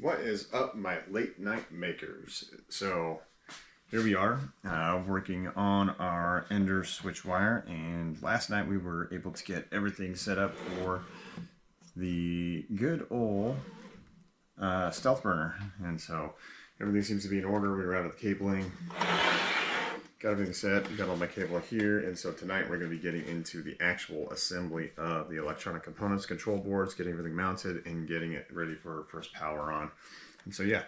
What is up, my late night makers? So here we are working on our Ender switch wire, and last night we were able to get everything set up for the good old stealth burner, and so everything seems to be in order. We were out of the cabling, got everything set, got all my cable here, and so tonight we're going to be getting into the actual assembly of the electronic components, control boards, getting everything mounted, and getting it ready for first power on. And so yeah,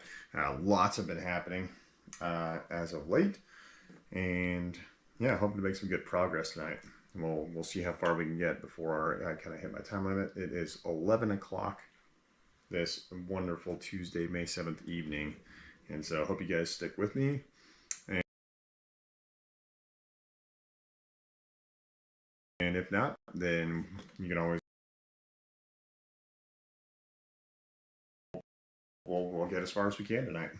lots have been happening as of late, and yeah, hoping to make some good progress tonight. We'll see how far we can get before I kind of hit my time limit. It is 11 o'clock this wonderful Tuesday, May 7th evening, and so I hope you guys stick with me. And if not, then you can always we'll get as far as we can tonight.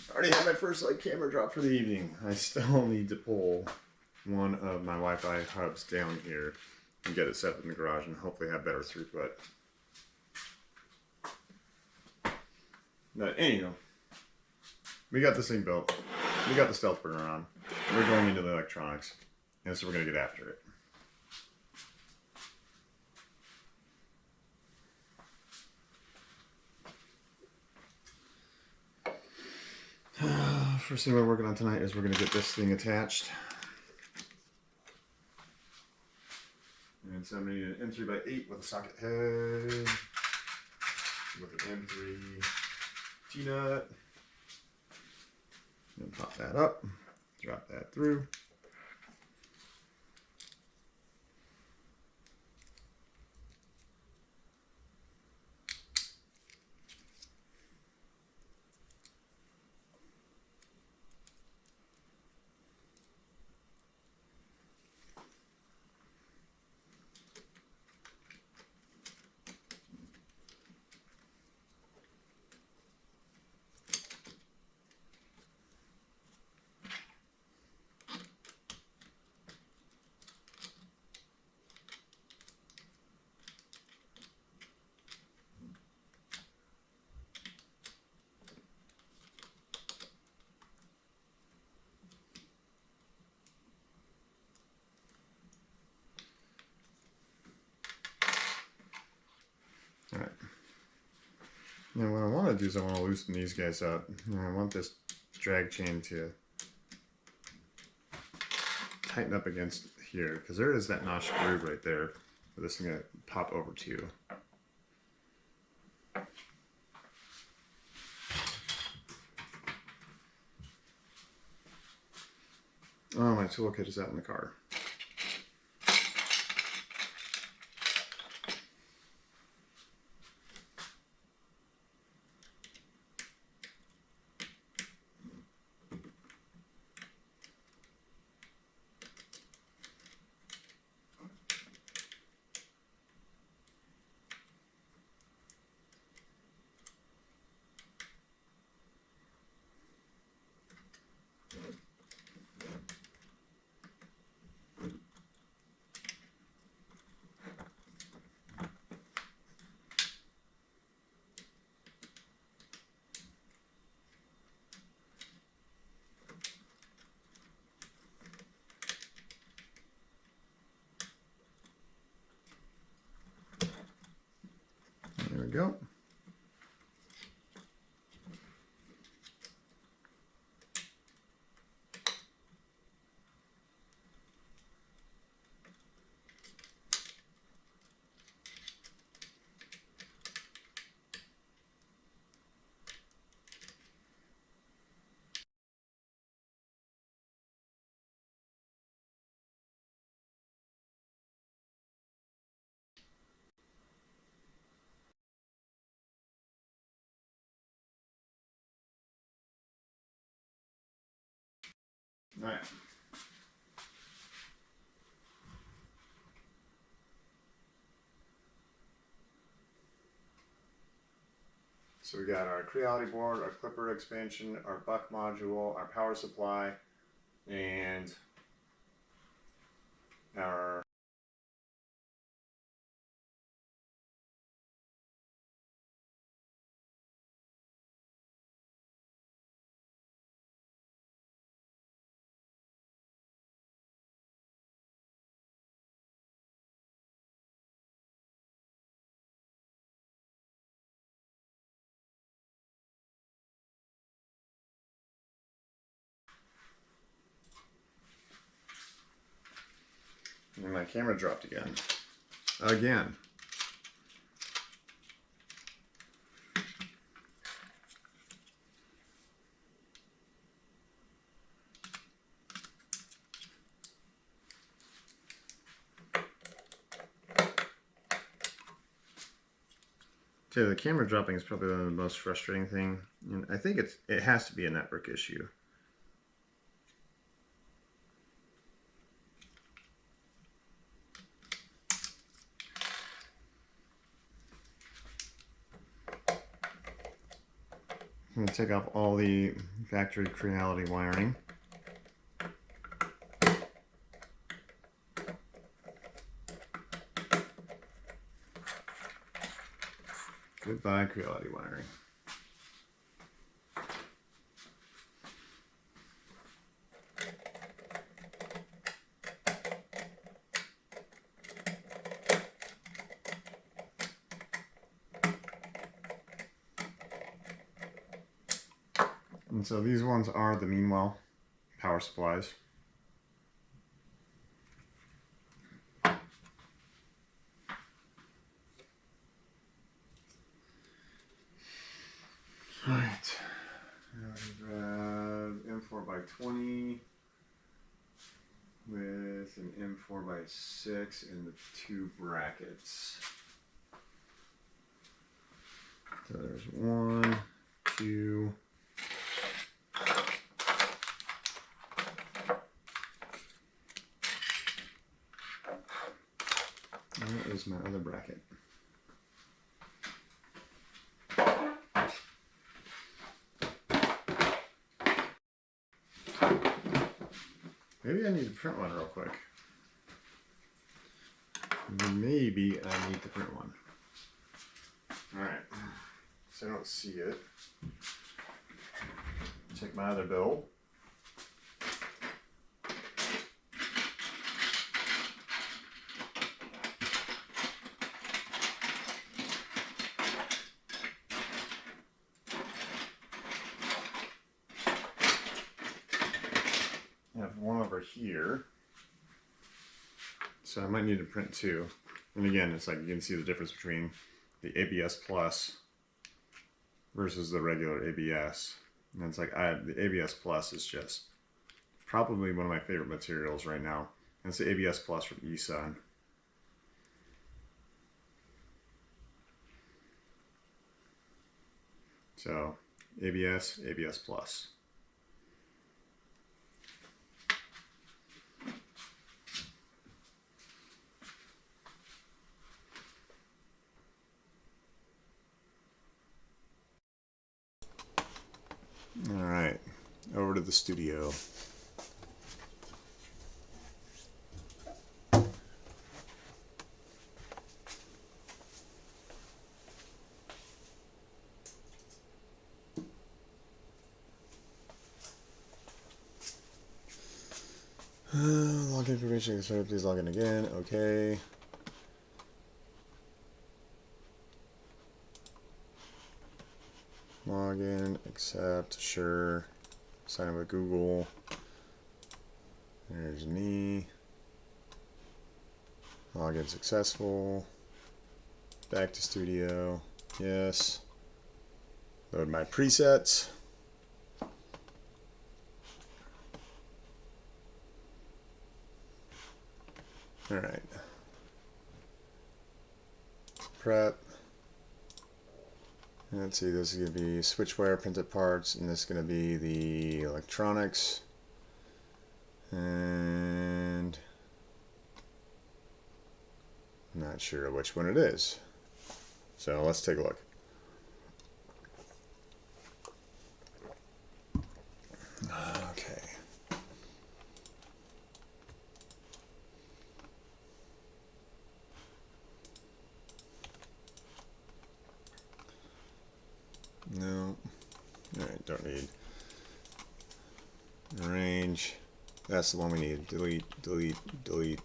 I already had my first camera drop for the evening. I still need to pull one of my Wi-Fi hubs down here and get it set up in the garage and hopefully have better throughput. But anyhow, we got this thing built. We got the stealth burner on. We're going into the electronics, and so we're going to get after it. First thing we're working on tonight is we're going to get this thing attached. And so I'm going to need an M3x8 with a socket head, with an M3 T-nut. And pop that up, drop that through. Alright. Now what I want to do is I want to loosen these guys up. And I want this drag chain to tighten up against here, because there is that notch groove right there for this thing to pop over to. Oh, my toolkit is out in the car. There we go. Alright. So we got our Creality board, our clipper expansion, our buck module, our power supply, and our and my camera dropped again. Again. So the camera dropping is probably the most frustrating thing, and I think it has to be a network issue. I'm going to take off all the factory Creality wiring. Goodbye Creality wiring. And so these ones are the Meanwhile power supplies. Alright, now we grab M4x20 with an M4x6 and the 2 brackets. So there's 1, 2, that is my other bracket. Maybe I need to print one real quick. Maybe I need to print one. Alright, so I don't see it. Check my other build. I have one over here. So I might need to print two. And again, it's like you can see the difference between the ABS Plus versus the regular ABS. And it's like the ABS Plus is just probably one of my favorite materials right now. And it's the ABS Plus from eSun. So ABS, ABS Plus. All right, over to the studio. Login information, sorry, please log in again. Okay. Login, accept, sure. Sign up with Google. There's me. Login successful. Back to studio. Yes. Load my presets. All right. Prep. Let's see, this is going to be switch wire printed parts, and this is going to be the electronics. And I'm not sure which one it is. So let's take a look. Okay. No. Alright, don't need. Range. That's the one we need. Delete, delete, delete,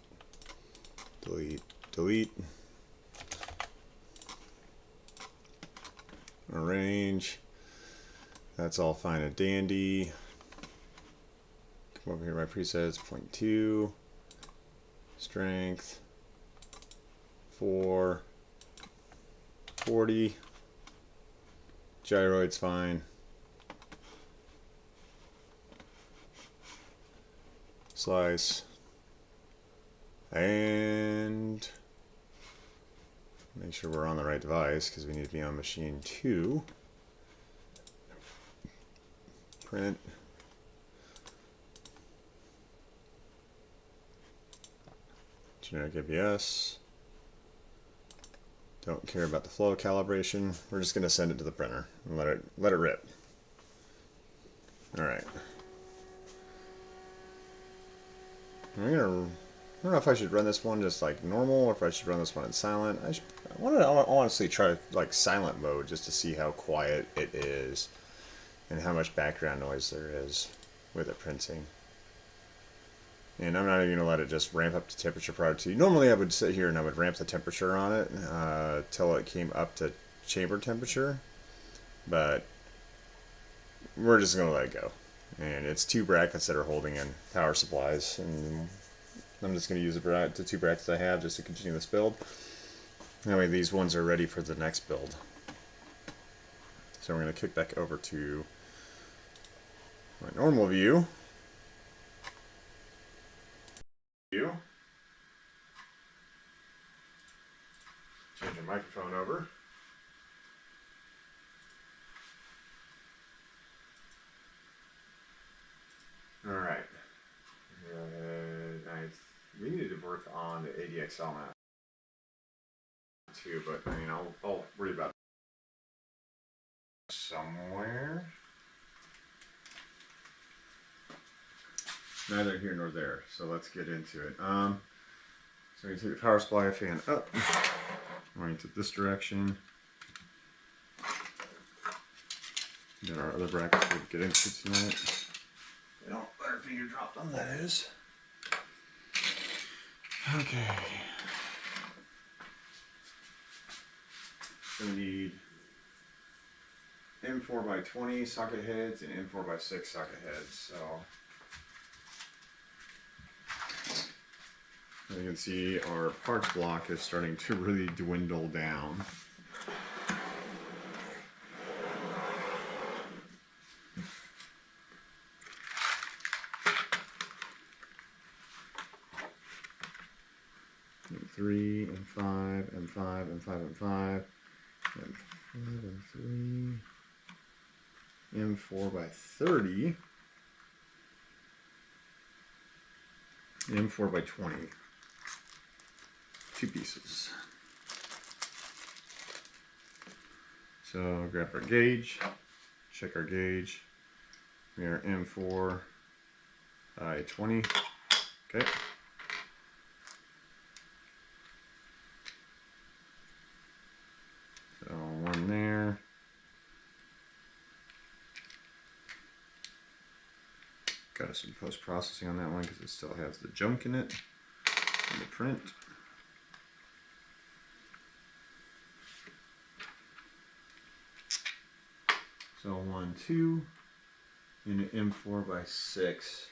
delete, delete. Arrange. That's all fine and dandy. Come over here, my presets, 0.2. Strength. 4. 40. Gyroid's fine. Slice. And make sure we're on the right device because we need to be on machine 2. Print. Generic ABS. Don't care about the flow calibration. We're just going to send it to the printer and let it rip. All right. I don't know if I should run this one just like normal or if I should run this one in silent. I want to honestly try like silent mode just to see how quiet it is and how much background noise there is with it printing. And I'm not even going to let it just ramp up to temperature prior to. Normally I would sit here and I would ramp the temperature on it till it came up to chamber temperature. But we're just going to let it go. And it's 2 brackets that are holding in power supplies. And I'm just going to use the 2 brackets I have just to continue this build. That way these ones are ready for the next build. So we're going to kick back over to my normal view. Change your microphone over. Alright. We needed to work on the ADXL map too, but I mean, I'll worry about somewhere. Neither here nor there, so let's get into it. So you take the power supply fan up, oriented this direction. Got our other brackets we'll get into tonight. They don't let our finger drop on those. Okay. So we need M4x20 socket heads and M4x6 socket heads. So as you can see, our parts block is starting to really dwindle down. M3, M5, M5, M5, M5, M5, M3, M4x30, M4x20. 2 pieces. So grab our gauge, check our gauge. We are M4 by 20. Okay. So one there. Got some post-processing on that one because it still has the junk in it in the print. So 1, 2, and an M4x6.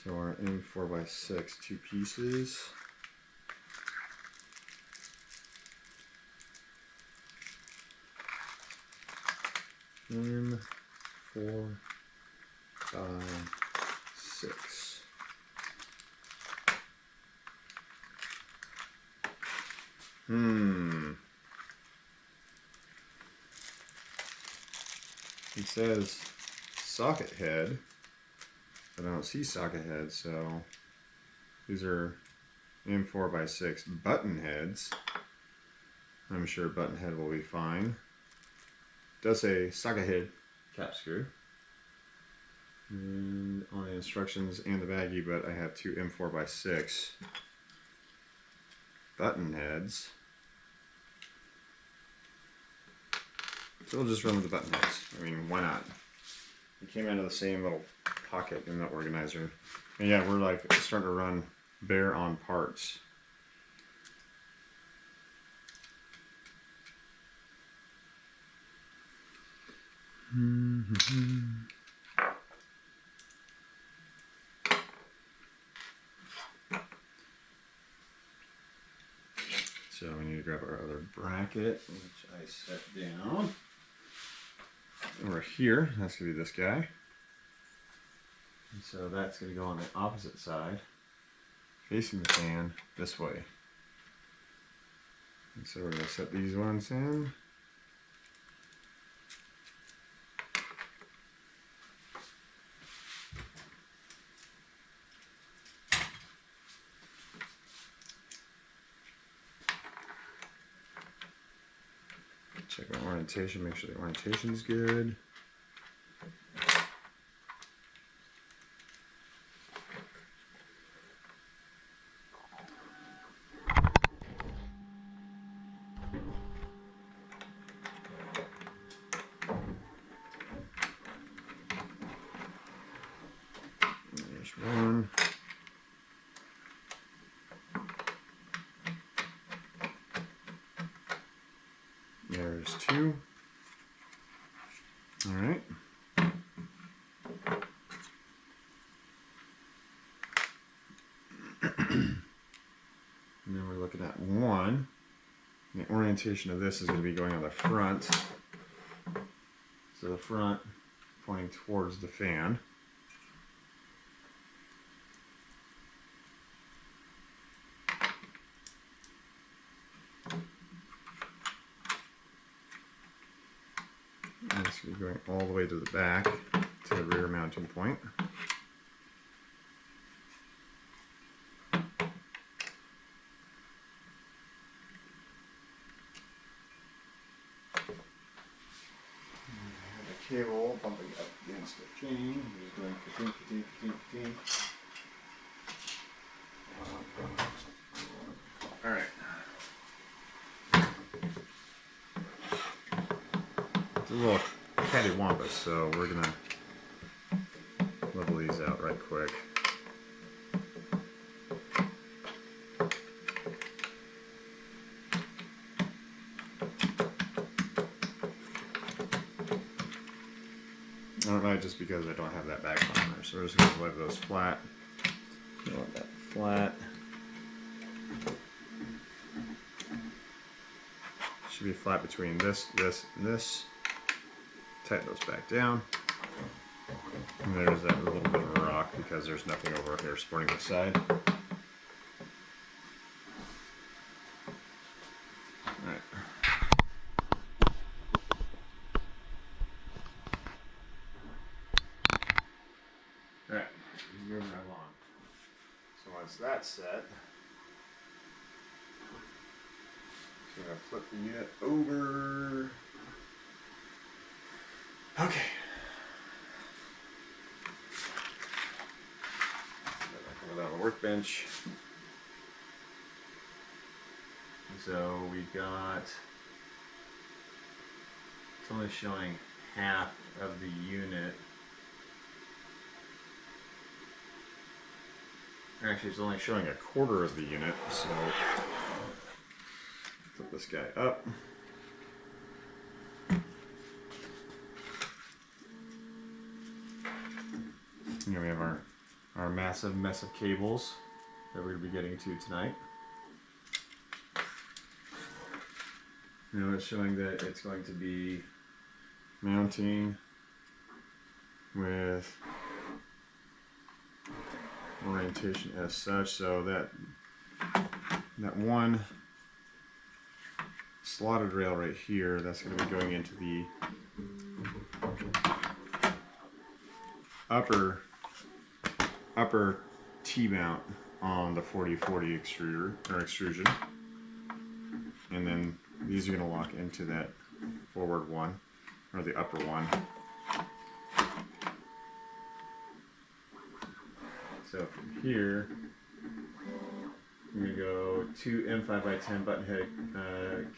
So our M4x6, 2 pieces. M4x6. It says socket head, but I don't see socket heads, so these are M4x6 button heads. I'm sure button head will be fine. It does say socket head cap screw. And on the instructions and the baggie, but I have two M4x6 button heads. So we'll just run with the button heads. I mean, why not? It came out of the same little pocket in the organizer. And yeah, we're like starting to run bare on parts. So we need to grab our other bracket, which I set down over here. That's going to be this guy. And so that's going to go on the opposite side, facing the fan this way. And so we're going to set these ones in. Check my orientation, make sure the orientation's good. There's one. There's two. All right. And then we're looking at one. And the orientation of this is going to be going on the front. So the front pointing towards the fan. And it's going to be going all the way to the back to the rear mounting point. Cable bumping up against the chain. Just going ka-tink, ka-tink, ka-tink, ka-tink. Alright. It's a little cattywampus, so we're gonna level these out right quick. I don't know, just because I don't have that back on there, so we're just going to leave those flat. You want that flat. Should be flat between this, this, and this. Tighten those back down. And there's that little bit of a rock because there's nothing over here supporting the side. Alright. Alright, moving right along. So once that's set, so I'm going to flip the unit over. Okay. Put it on the workbench. So we got, it's only showing half of the unit. Actually, it's only showing a quarter of the unit, so flip this guy up. Here we have our massive mess of cables that we're going to be getting to tonight. Now it's showing that it's going to be mounting with orientation as such, so that one slotted rail right here, that's going to be going into the upper upper T-mount on the 4040 extruder or extrusion, and then these are going to lock into that forward one or the upper one. So from here, I'm going to go 2 M5x10 button head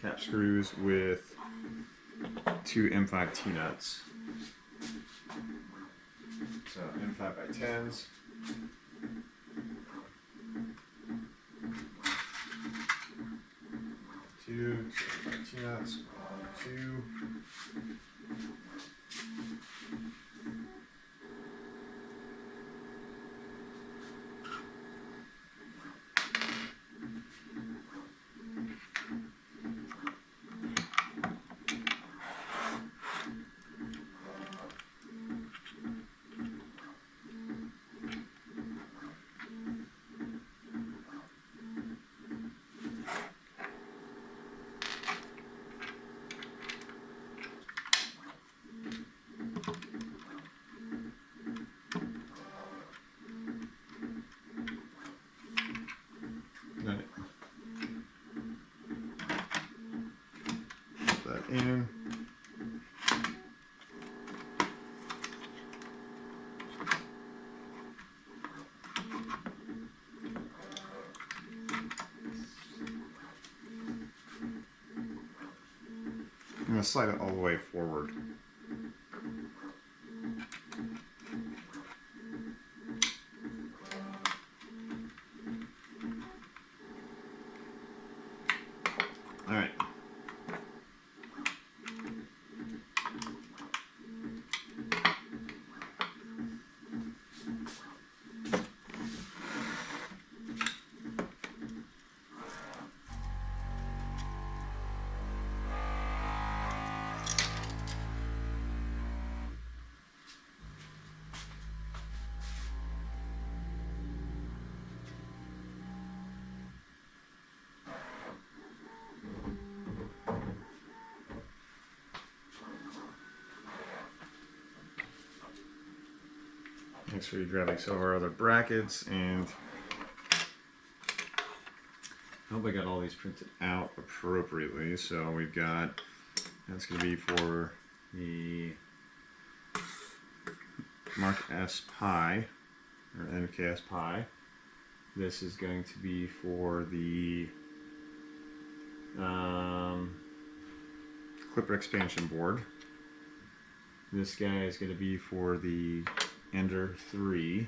cap screws with 2 M5 T-nuts. So M5x10s. Two T-nuts, 2. Put that in. I'm going to slide it all the way forward. All right. Make sure you're grabbing some of our other brackets, and I hope I got all these printed out appropriately. So we've got, that's going to be for the Mark S Pi, or MKS Pi. This is going to be for the Clipper expansion board. This guy is going to be for the Ender 3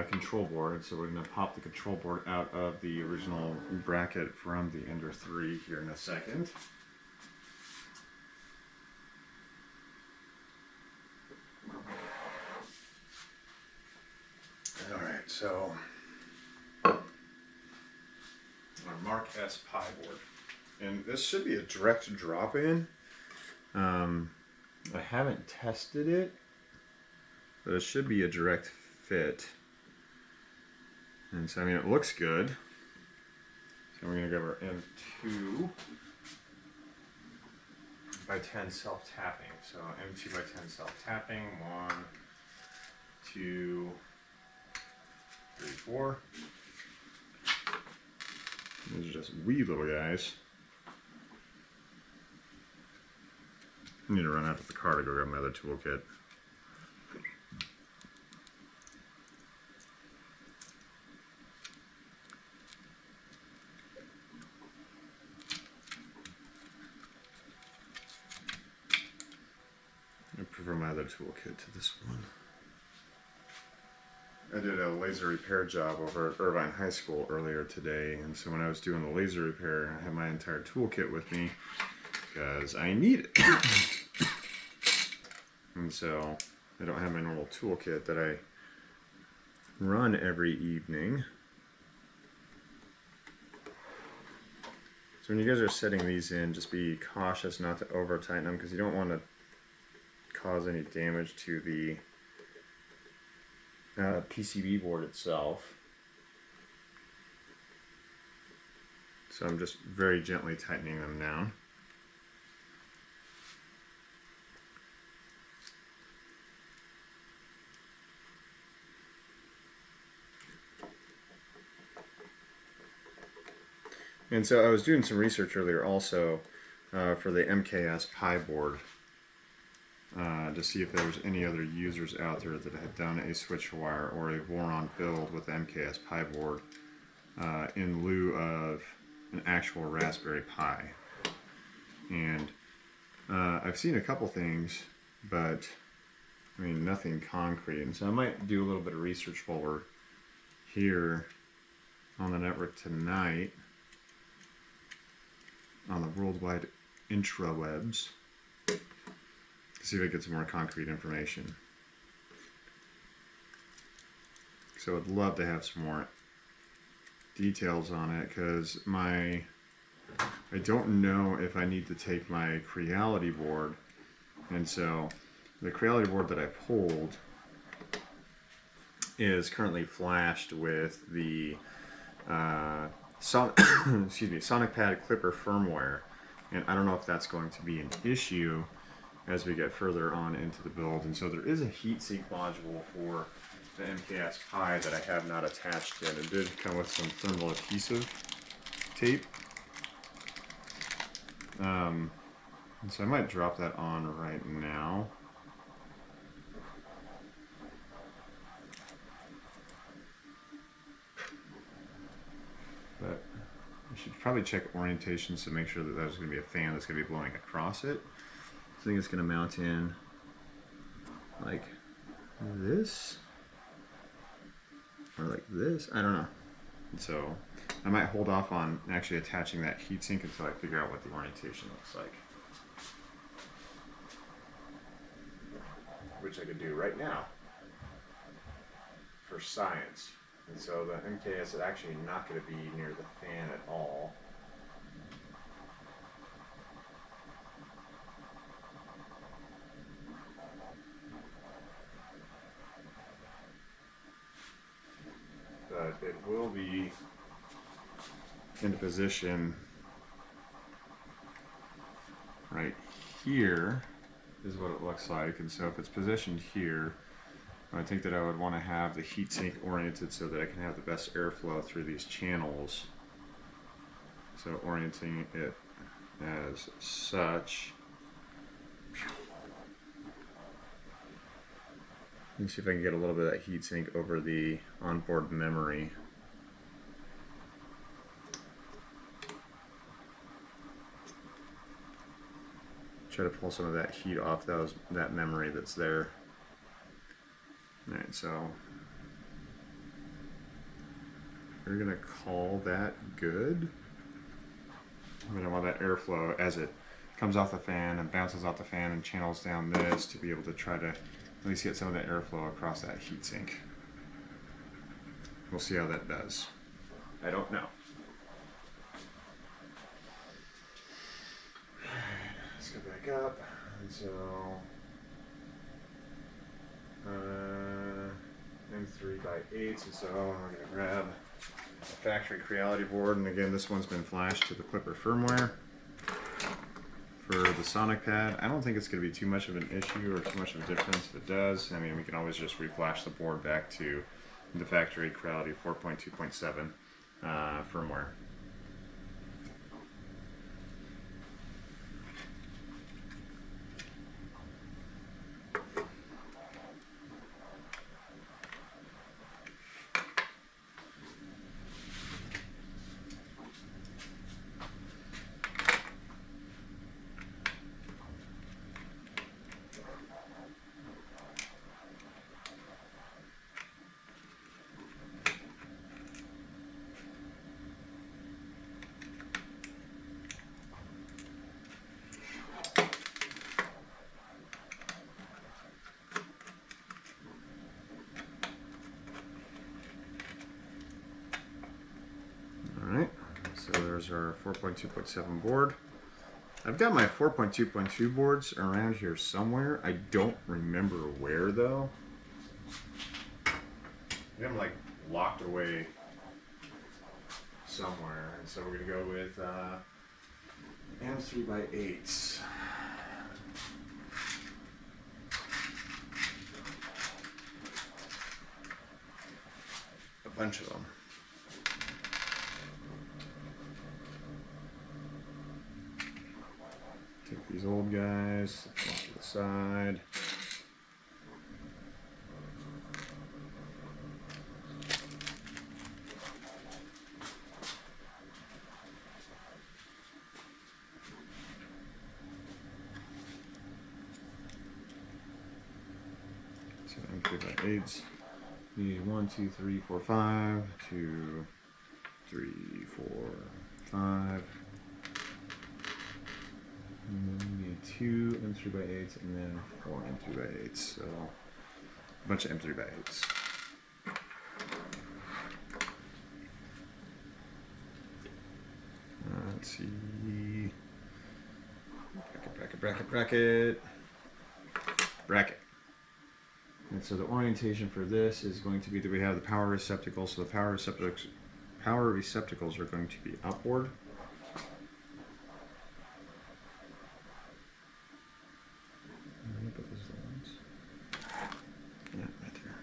control board. So we're going to pop the control board out of the original bracket from the Ender 3 here in a second. Alright, so our Mark S Pi board. And this should be a direct drop-in. I haven't tested it, but it should be a direct fit. And so, I mean, it looks good. So we're going to grab our M2 by 10 self-tapping. So M2 by 10 self-tapping. 1, 2, 3, 4. These are just wee little guys. I need to run out to the car to go grab my other toolkit. I prefer my other toolkit to this one. I did a laser repair job over at Irvine High School earlier today, and so when I was doing the laser repair, I had my entire toolkit with me because I need it. And so I don't have my normal toolkit that I run every evening. So when you guys are setting these in, just be cautious not to over tighten them, because you don't want to cause any damage to the PCB board itself. So I'm just very gently tightening them down. And so I was doing some research earlier also for the MKS Pi board to see if there was any other users out there that had done a switch wire or a Voron build with the MKS Pi board in lieu of an actual Raspberry Pi. And I've seen a couple things, but I mean nothing concrete. And so I might do a little bit of research while we're here on the network tonight on the worldwide intrawebs to see if I get some more concrete information. So I'd love to have some more details on it, because I don't know if I need to take my Creality board, and so the Creality board that I pulled is currently flashed with the Sonic Pad Clipper firmware, and I don't know if that's going to be an issue as we get further on into the build. And so there is a heatsink module for the MKS Pi that I have not attached yet. It did come with some thermal adhesive tape, and so I might drop that on right now. But I should probably check orientations to make sure that there's going to be a fan that's going to be blowing across it. I think it's going to mount in like this, or like this, I don't know. And so I might hold off on actually attaching that heatsink until I figure out what the orientation looks like, which I could do right now for science. And so the MKS is actually not going to be near the fan at all. But it will be in position right here is what it looks like. And so if it's positioned here, I think that I would want to have the heatsink oriented so that I can have the best airflow through these channels. So orienting it as such. Let me see if I can get a little bit of that heatsink over the onboard memory. Try to pull some of that heat off that memory that's there. Alright, so we're going to call that good. I'm going to want that airflow as it comes off the fan and bounces off the fan and channels down this to be able to try to at least get some of that airflow across that heatsink. We'll see how that does. I don't know. Let's go back up. And so M3x8, and so I'm going to grab a factory Creality board, and again this one's been flashed to the Clipper firmware. For the Sonic Pad, I don't think it's going to be too much of an issue or too much of a difference. If it does, I mean, we can always just reflash the board back to the factory Creality 4.2.7 firmware. So there's our 4.2.7 board. I've got my 4.2.2 boards around here somewhere. I don't remember where though. I'm like locked away somewhere, and so we're gonna go with M3x8s. A bunch of them. Take these old guys off to the side. So M3x8s. Need 1, 2, 3, 4, 5. 2, 3, 4, 5. And then we need 2 M3x8s and then 4 M3x8s. So a bunch of M3x8s. Let's see. Bracket. And so the orientation for this is going to be that we have the power receptacles. So the power receptacles are going to be upward. Yeah, right there.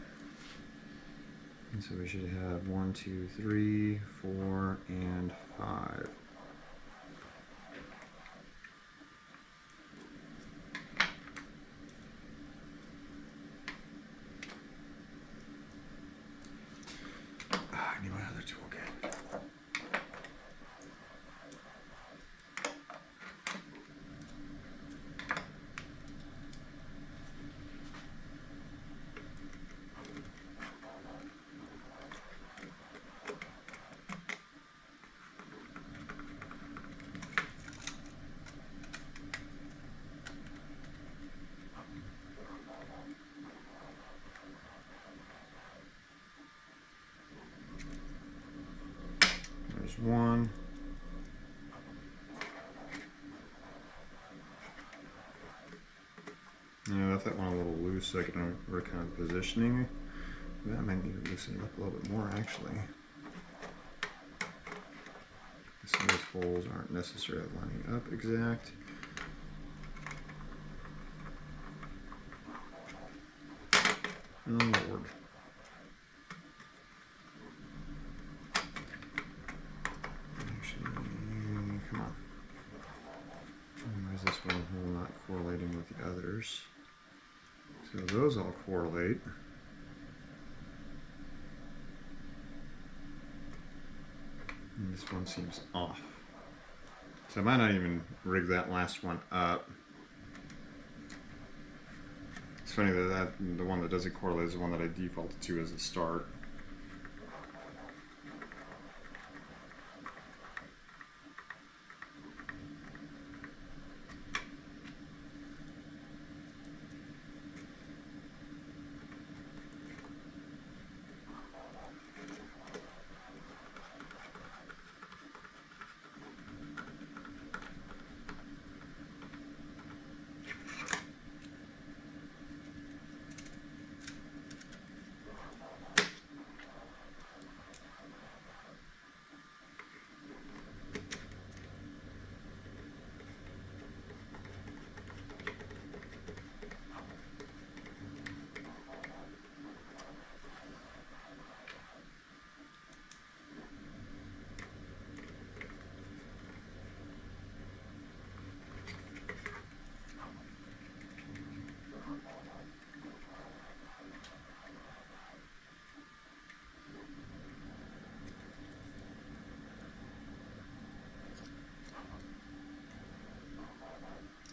And so we should have 1, 2, 3, 4, and 5. I need my other toolkit. There's one. Yeah, I left that one a little loose so I can work kind of positioning. That might need to loosen it up a little bit more actually. Some of those holes aren't necessarily lining up exact. Oh Lord. Actually, come on. Why is this one hole not correlating with the others? So those all correlate. And this one seems off. So I might not even rig that last one up. It's funny that the one that doesn't correlate is the one that I defaulted to as the start.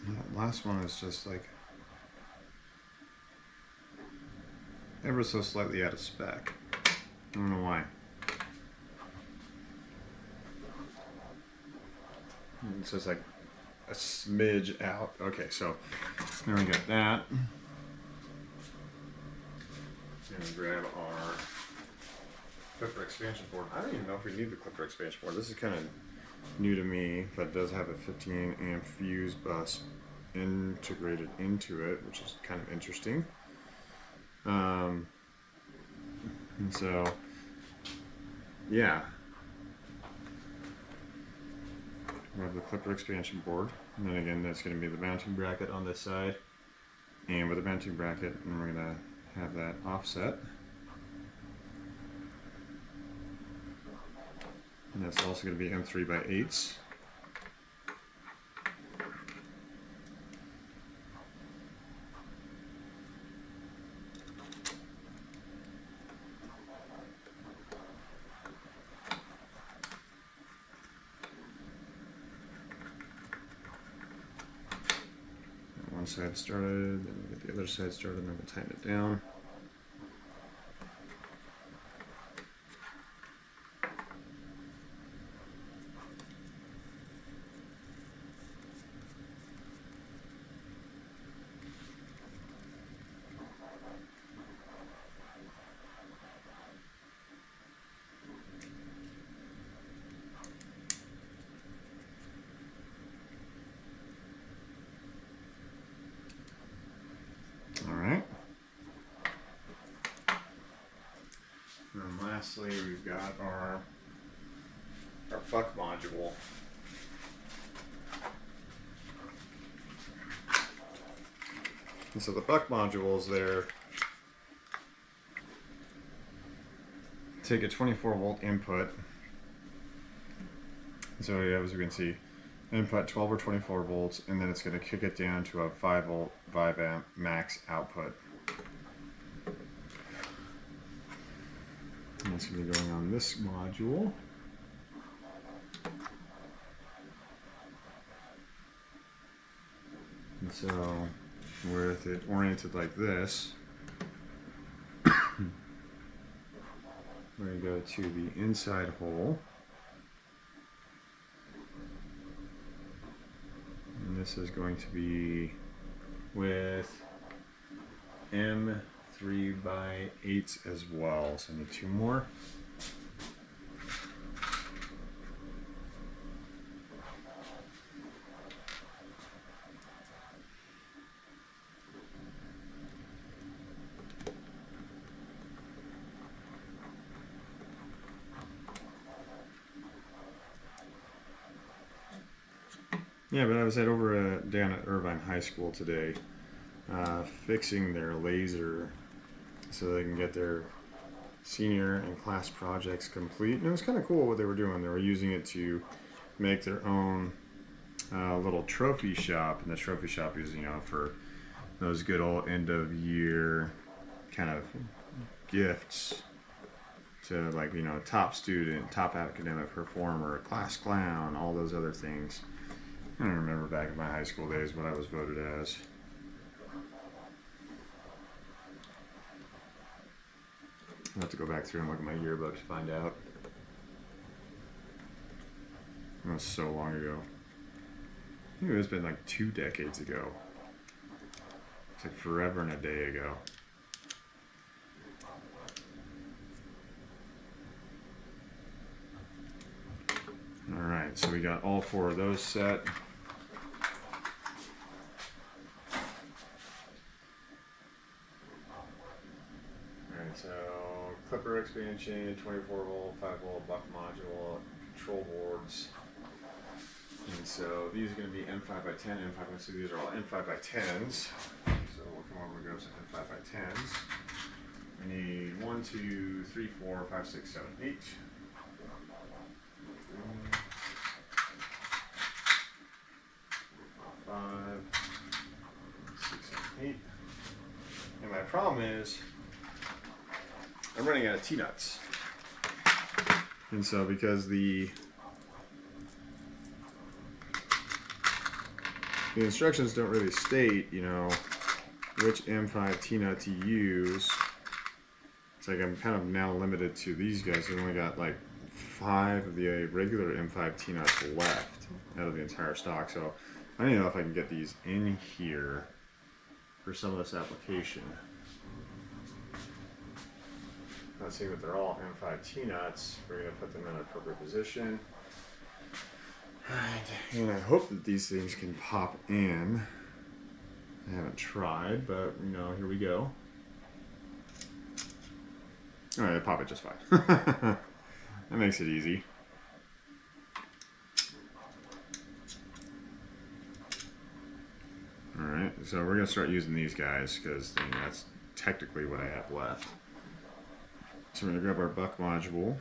That last one is just like ever so slightly out of spec. I don't know why. It's just like a smidge out. Okay, so there we got that. And grab our clipper expansion board. I don't even know if we need the clipper expansion board. This is kind of new to me, but it does have a 15 amp fuse bus integrated into it, which is kind of interesting. And so, yeah, we have the clipper expansion board, and then again, that's going to be the mounting bracket on this side, and with the mounting bracket, and we're going to have that offset. And that's also going to be M3x8s. one side started, then we'll get the other side started, and then we'll tighten it down. And lastly, we've got our buck module. And so the buck module is there. Take a 24-volt input. So yeah, as you can see, input 12 or 24 volts, and then it's going to kick it down to a 5-volt, 5-amp max output. And it's going to be going on this module. And so, with it oriented like this, we're going to go to the inside hole. And this is going to be with M3x8 as well. So I need 2 more. Yeah, but I was over down at Irvine High School today, fixing their laser so they can get their senior and class projects complete. And it was kind of cool what they were doing. They were using it to make their own little trophy shop, and the trophy shop is, you know, for those good old end of year kind of gifts to, like, you know, top student, top academic performer, class clown, all those other things. I don't remember back in my high school days what I was voted as. I'll have to go back through and look at my yearbook to find out. That was so long ago. I think it's been like 2 decades ago. It's like forever and a day ago. Alright, so we got all 4 of those set. Alright, so clipper expansion, 24-volt, 5-volt buck module, control boards. And so these are going to be M5x10, M5x10. So these are all M5x10s. So we'll come over and grab some M5x10s. We need 1, 2, 3, 4, 5, 6, 7, 8. 5, 6, 7, 8. And my problem is I'm running out of T-nuts. And so because the instructions don't really state, you know, which M5 T-nut to use, it's like I'm kind of now limited to these guys. I've only got like 5 of the regular M5 T-nuts left out of the entire stock. So I don't know if I can get these in here for some of this application. Let's see, but they're all M5 T-nuts. We're going to put them in an appropriate position. Alright, and I hope that these things can pop in. I haven't tried, but, you know, here we go. Alright, they pop it just fine. That makes it easy. Alright, so we're going to start using these guys, because that's technically what I have left. So we're going to grab our buck module.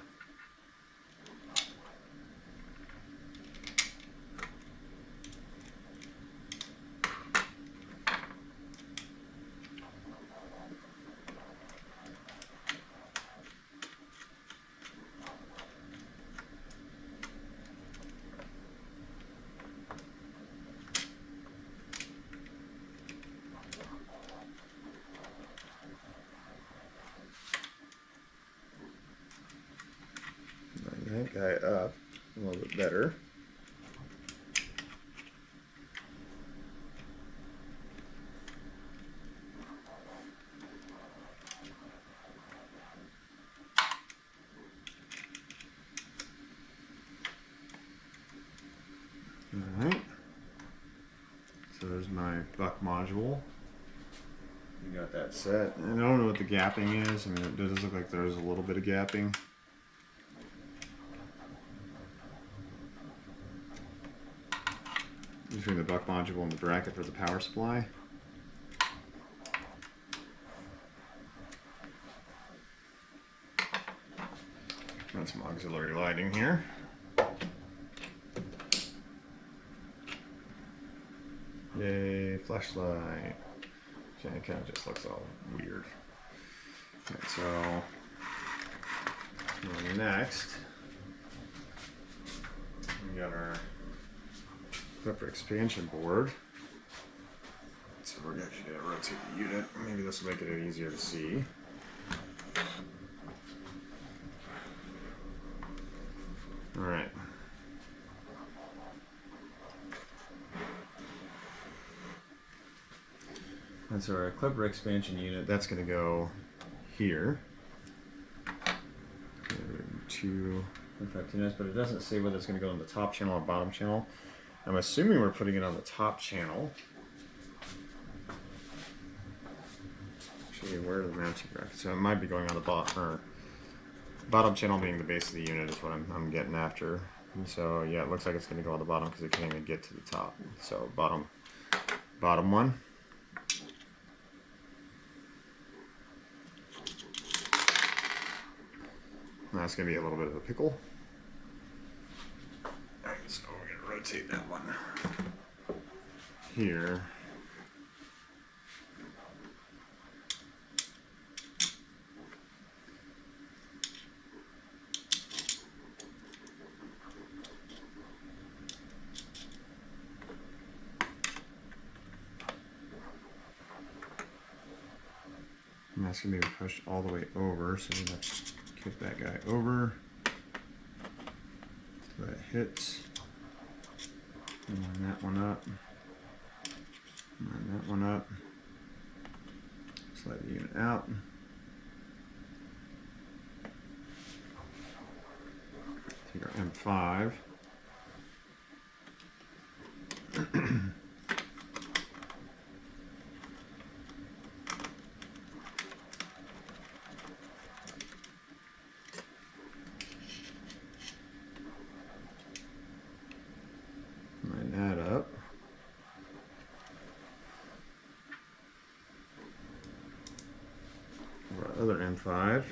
that guy up a little bit better. Alright, so there's my buck module. You got that set. And I don't know what the gapping is. I mean, it does look like there's a little bit of gapping. Between the buck module and the bracket for the power supply. Run some auxiliary lighting here. Yay, flashlight. It kind of just looks all weird. Okay, so next we got our clipper expansion board. So we're actually going to rotate the unit. Maybe this will make it easier to see. All right. That's our clipper expansion unit. That's going to go here. 2.5 units, but it doesn't say whether it's going to go in the top channel or bottom channel. I'm assuming we're putting it on the top channel. Actually, where are the mounting brackets? So it might be going on the bottom channel being the base of the unit is what I'm getting after. And so yeah, it looks like it's going to go on the bottom because it can't even get to the top. So bottom one. That's going to be a little bit of a pickle. Alright, so we're going to rotate that one here. And that's going to be pushed all the way over, so we're going to kick that guy over so that hits. And line that one up. Line that one up. Slide the unit out. Take our M5. Line that up. Our other M5.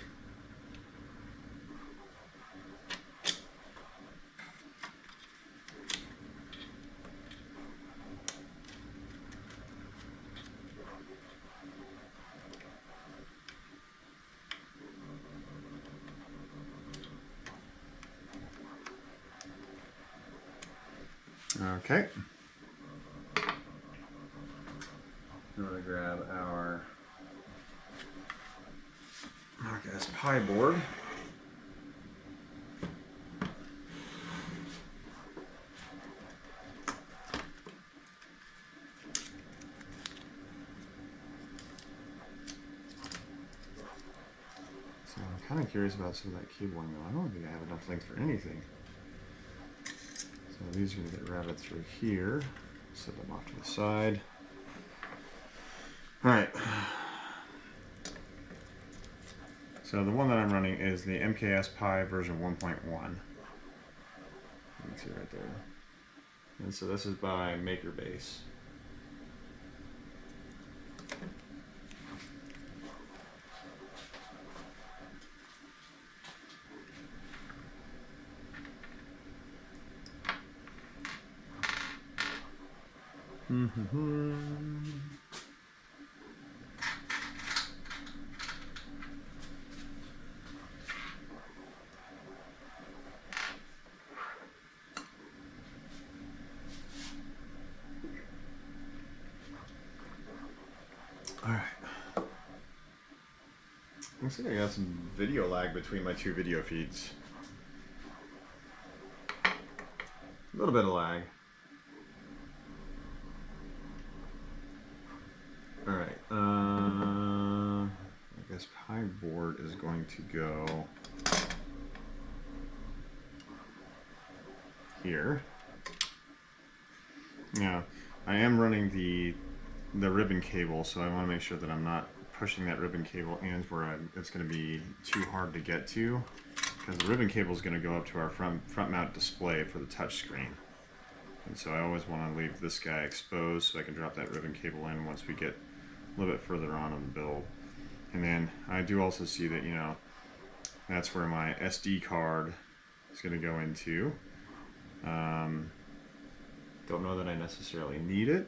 Okay. I'm going to grab our OBS Pi board. So I'm kind of curious about some of that cabling though. I don't think I have enough length for anything. So these are going to get routed through here. Set them off to the side. Alright. So the one that I'm running is the MKS Pi version 1.1. You can see right there. And so this is by MakerBase. Alright. Looks like I got some video lag between my two video feeds. little bit of lag. All right, I guess Pi board is going to go here. Now, I am running the ribbon cable, so I want to make sure that I'm not pushing that ribbon cable in where it's going to be too hard to get to, because the ribbon cable is going to go up to our front mount display for the touch screen. And so I always want to leave this guy exposed so I can drop that ribbon cable in once we get a little bit further on in the build. And then I do also see that, you know, that's where my SD card is going to go into. Don't know that I necessarily need it,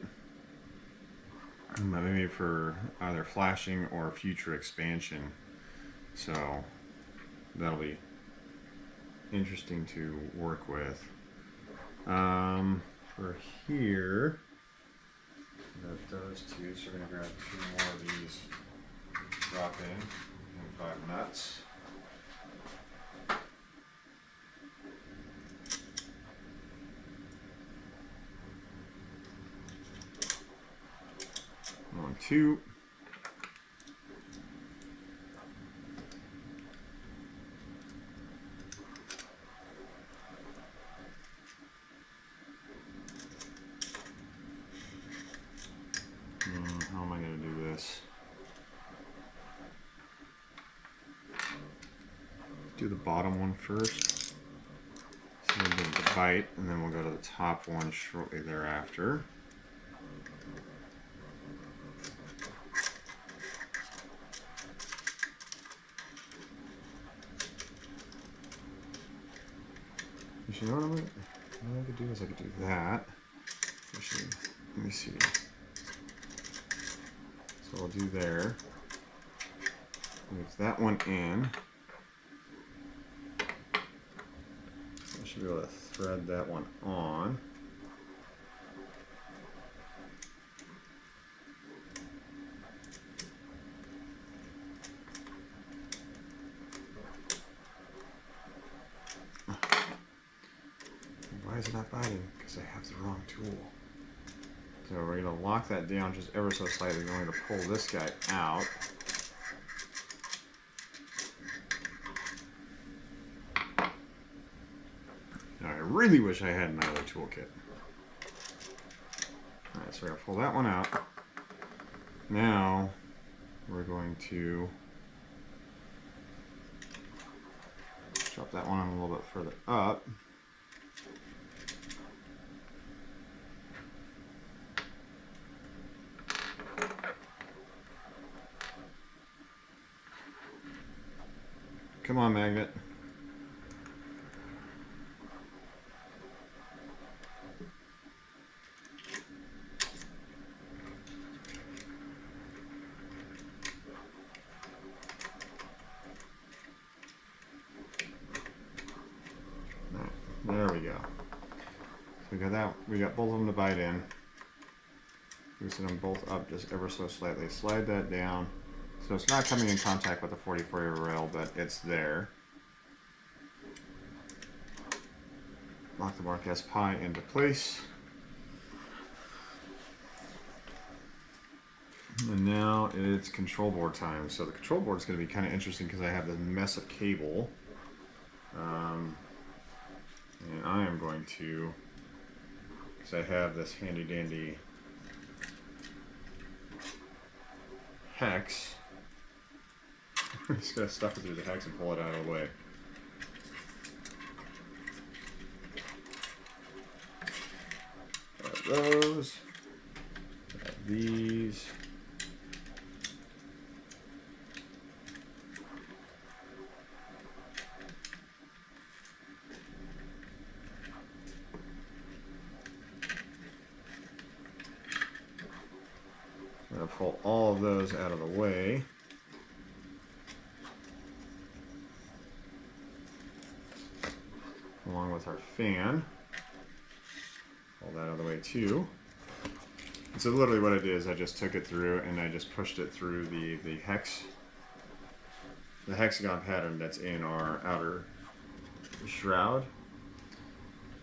but maybe for either flashing or future expansion. So that'll be interesting to work with. For here, we got those two, so we're going to grab 2 more of these drop-in and 5 nuts. One, 2. How am I going to do this? Do the bottom one first. So we'll give it the bite, and then we'll go to the top one shortly thereafter. You know what I could do is I could do that. Actually, let me see. So I'll do there. Move that one in. I should be able to thread that one on. Why is it not biting? Because I have the wrong tool. So we're going to lock that down just ever so slightly. We're going to pull this guy out. Now I really wish I had my other toolkit. Alright, so we're going to pull that one out. Now we're going to drop that one a little bit further up. Come on, magnet. There we go. So we got that. We got both of them to bite in. Loosen them both up just ever so slightly. Slide that down. So it's not coming in contact with the 44 rail, but it's there. Lock the Mark S Pi into place. And now it's control board time. So the control board is going to be kind of interesting because I have this mess of cable. And I am going to, because I have this handy dandy hex. I'm just going to stuff it through the hex and pull it out of the way. Got those. Got these. I'm going to pull all of those out of the way. Along with our fan. Pull that out of the way too. And so literally what I did is I just took it through and I just pushed it through the hexagon pattern that's in our outer shroud.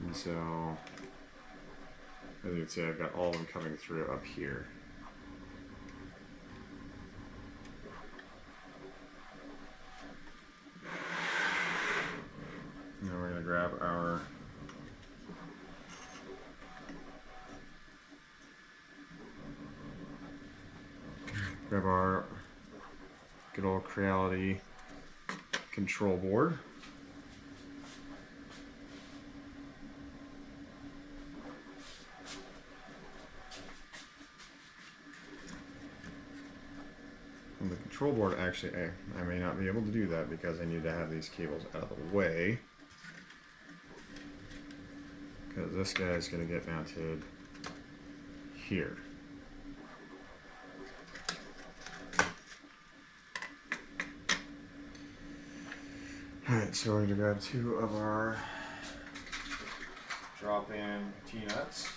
And so As you can see, I've got all of them coming through up here. Now we're going to grab our good old Creality control board. And the control board, actually, I may not be able to do that because I need to have these cables out of the way. Because this guy is going to get mounted here. Alright, so we're going to grab 2 of our drop-in T-nuts.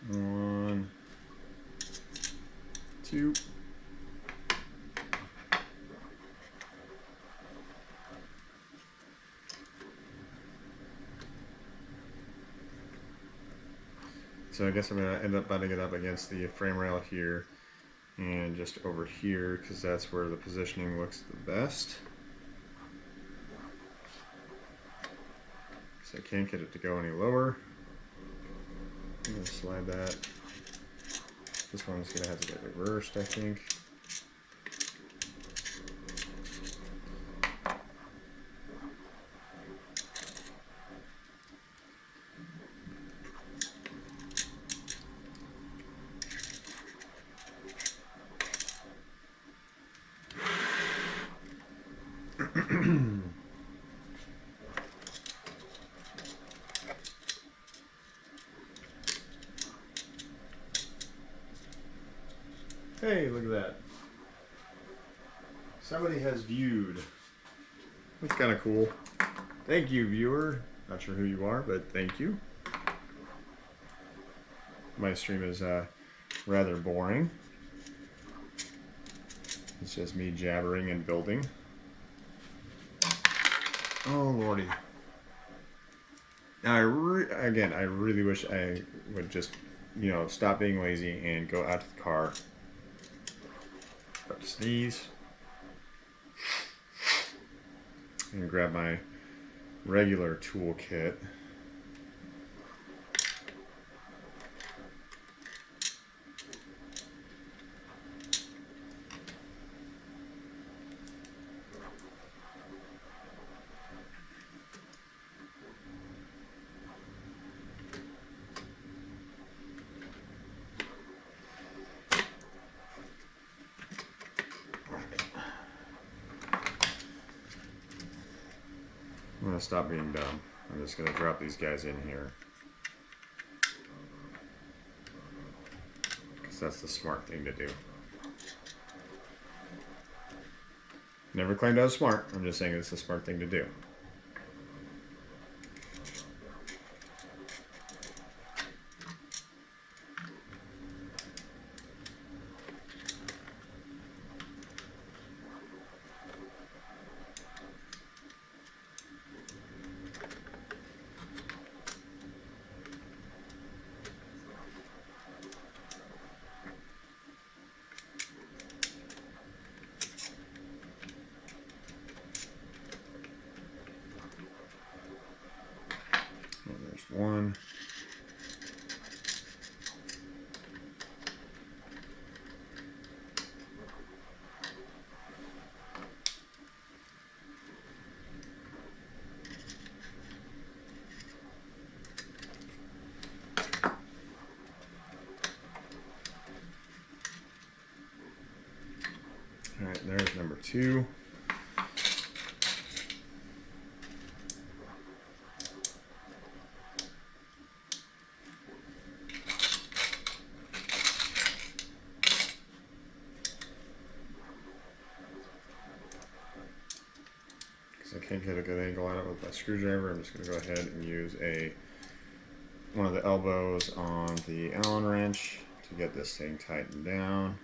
One, 2. So I guess I'm going to end up butting it up against the frame rail here and just over here because that's where the positioning looks the best. So I can't get it to go any lower. I'm going to slide that. This one's going to have to get reversed, I think. Hey, look at that. Somebody has viewed. That's kind of cool. Thank you, viewer. Not sure who you are, but thank you. My stream is rather boring. It's just me jabbering and building. Oh, lordy. Now, I really wish I would just, you know, stop being lazy and go out to the car. About to sneeze. And grab my regular toolkit. I'm going to stop being dumb. I'm just going to drop these guys in here. Because that's the smart thing to do. Never claimed I was smart. I'm just saying it's the smart thing to do. One. All right, there's number 2. I can't get a good angle on it with my screwdriver. I'm just going to go ahead and use one of the elbows on the Allen wrench to get this thing tightened down.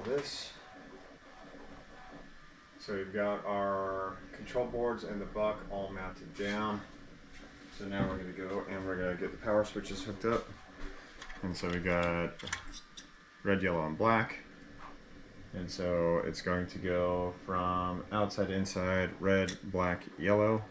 all this. So we've got our control boards and the buck all mounted down. So now we're going to go and we're going to get the power switches hooked up. And so we got red, yellow, and black. And so it's going to go from outside to inside, red, black, yellow.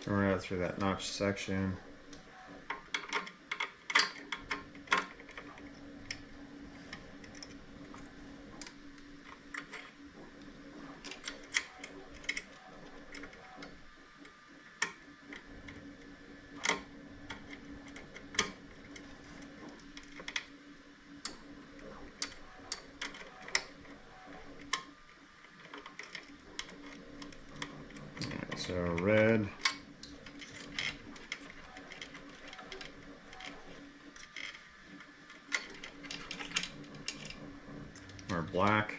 We're out through that notch section. Right, so red. Or black.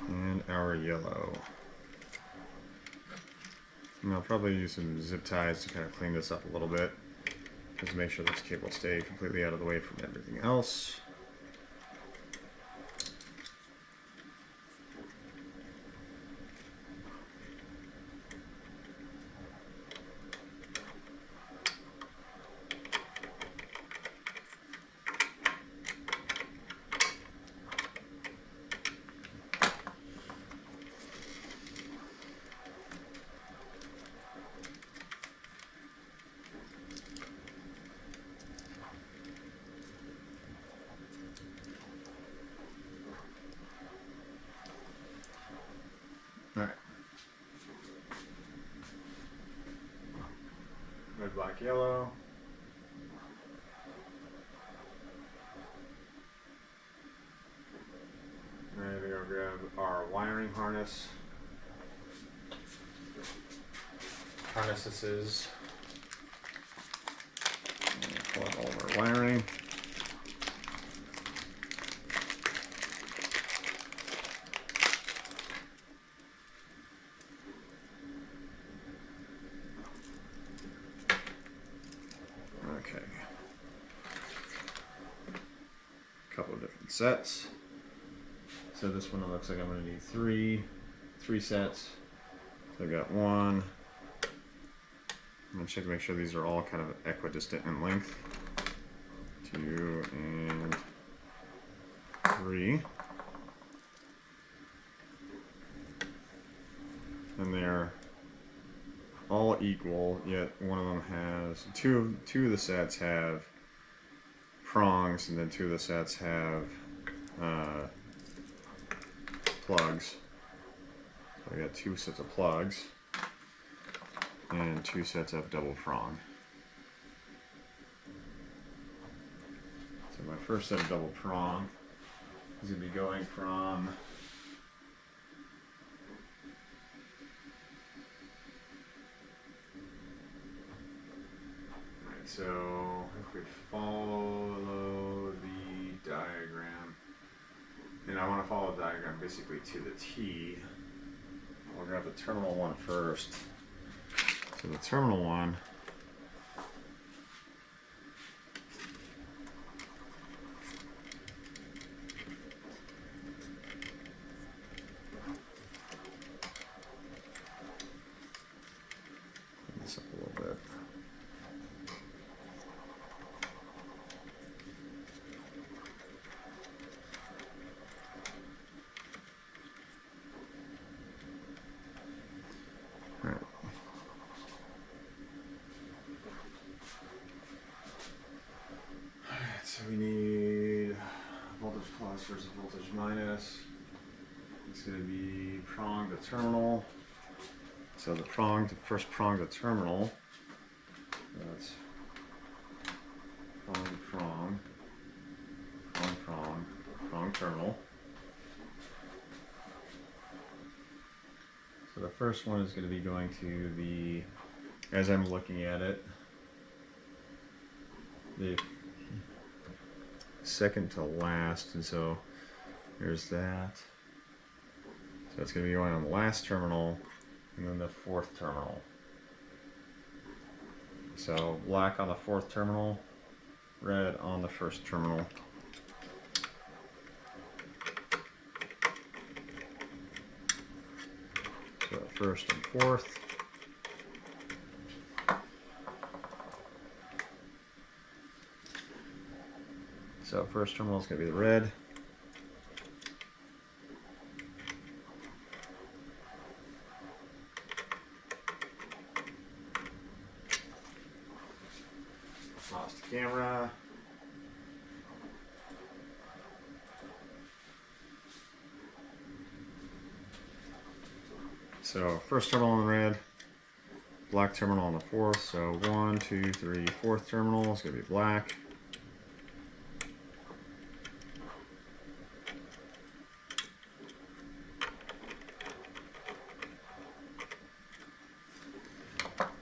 And our yellow. And I'll probably use some zip ties to kind of clean this up a little bit. Just make sure this cable stays completely out of the way from everything else. All right. Red, black, yellow. Ready to go grab our wiring harness. Harnesses. Pull out all of our wiring. Okay. A couple of different sets. So this one, it looks like I'm going to need three sets. So I got one. I'm going to check to make sure these are all kind of equidistant in length. 2 and 3. And they're all equal, yet one of them has, two of the sets have prongs, and then 2 of the sets have plugs. So I got 2 sets of plugs and 2 sets of double prong. So my first set of double prong is going to be going from so if we follow the diagram, and I want to follow the diagram basically to the T, we'll grab the terminal one first. So the terminal one plus versus voltage minus. It's going to be prong to terminal. So the first prong to terminal. That's prong to prong, prong terminal. So the first one is going to be going to the, as I'm looking at it, the second to last, and so there's that. So it's going to be going on the last terminal and then the fourth terminal. So black on the fourth terminal, red on the first terminal. So first and fourth. So first terminal is going to be the red. Lost the camera. So first terminal in red, black terminal on the fourth. So 1, 2, 3, fourth terminal is going to be black.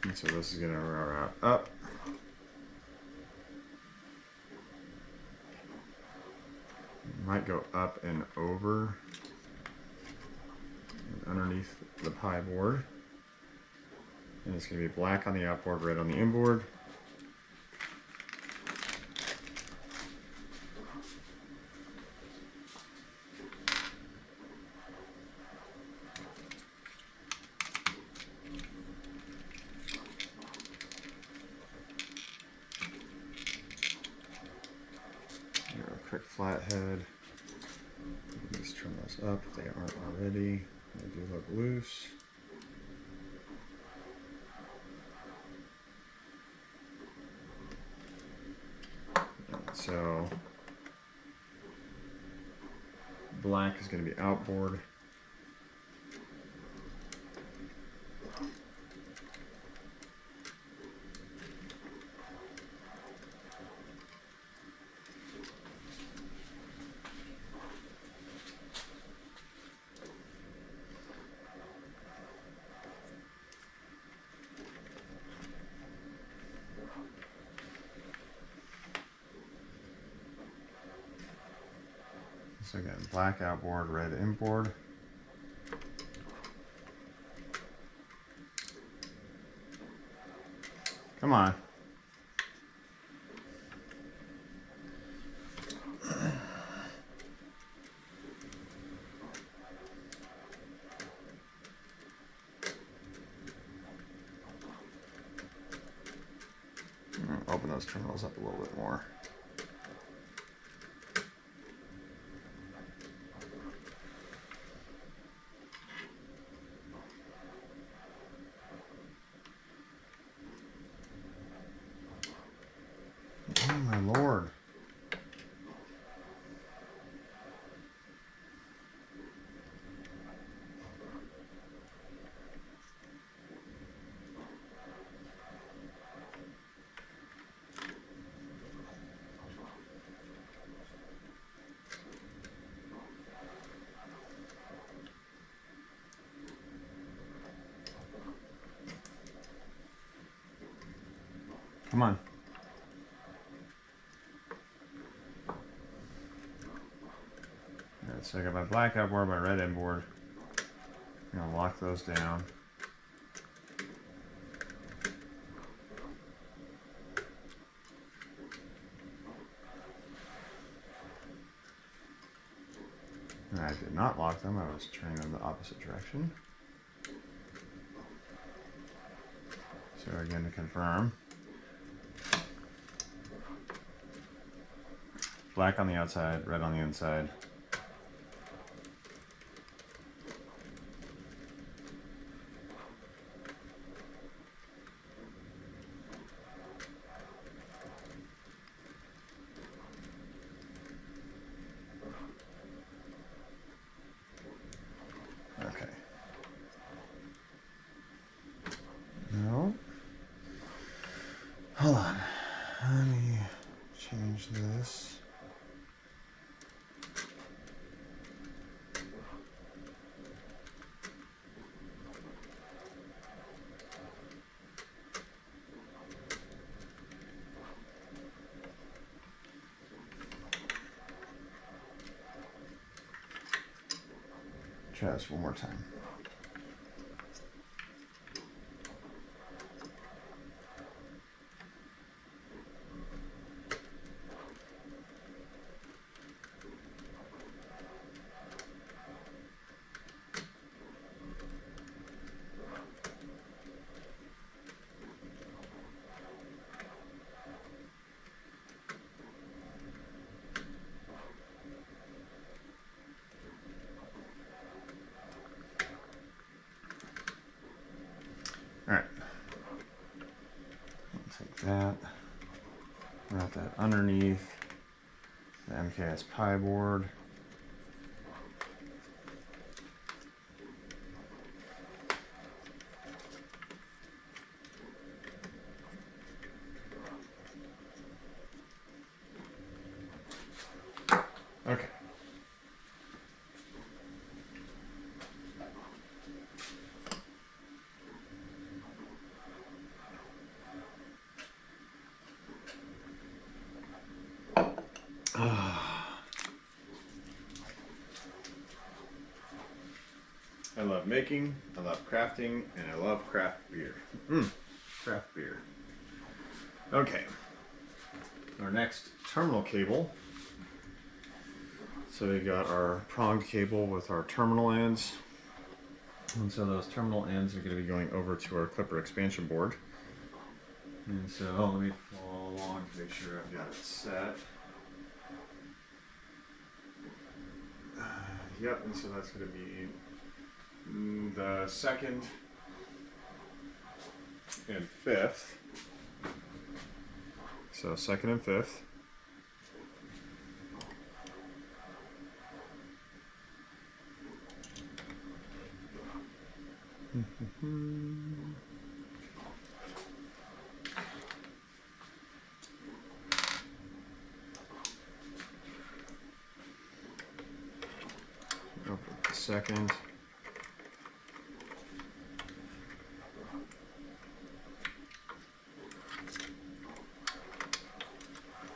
And so this is going to route up. Might go up and over and underneath the pie board. And it's going to be black on the outboard, red on the inboard. Quick flathead. Let's turn those up if they aren't already. They do look loose. And so black is going to be outboard. So again, black outboard, red inboard. Come on. Open those terminals up a little bit more. Oh my Lord. Come on. Alright, so I got my black outboard, my red inboard. I'm going to lock those down. And I did not lock them, I was turning them the opposite direction. So again, to confirm, black on the outside, red on the inside. change this. Try this one more time. All right, I'll take that, route that underneath the MKS Pi board. Okay. I love making, I love crafting, and I love craft beer. Craft beer. Okay. Our next terminal cable. So we got our pronged cable with our terminal ends. And so those terminal ends are going to be going over to our clipper expansion board. And so let me follow along to make sure I've got it set. Yep, and so that's going to be the 2nd and 5th. So 2nd and 5th. Open the 2nd.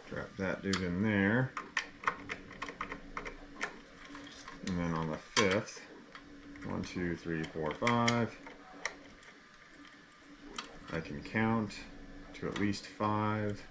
Drop that dude in there. And then on the 5th, 1, 2, 3, 4, 5. I can count to at least 5.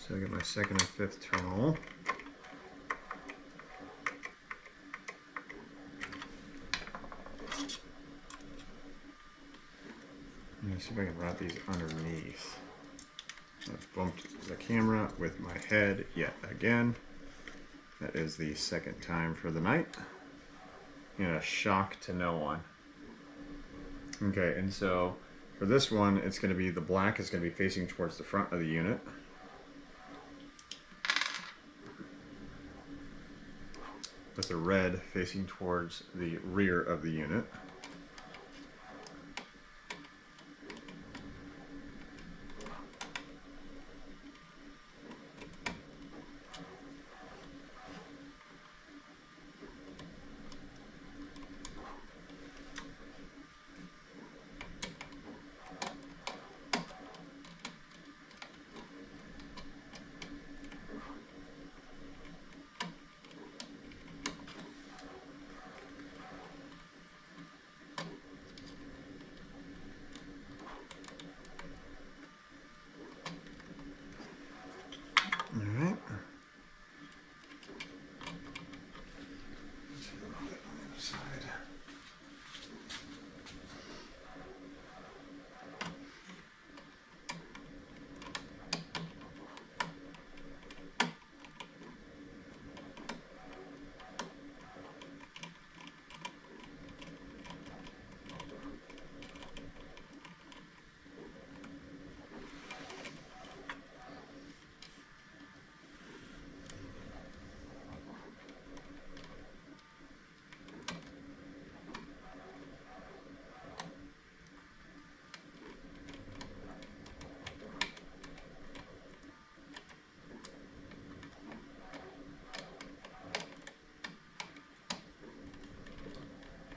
So I get my 2nd and 5th terminal. Let's see if I can route these underneath. I've bumped the camera with my head yet again. That is the 2nd time for the night. And a shock to no one. Okay, and so for this one, it's going to be the black is going to be facing towards the front of the unit. With the red facing towards the rear of the unit.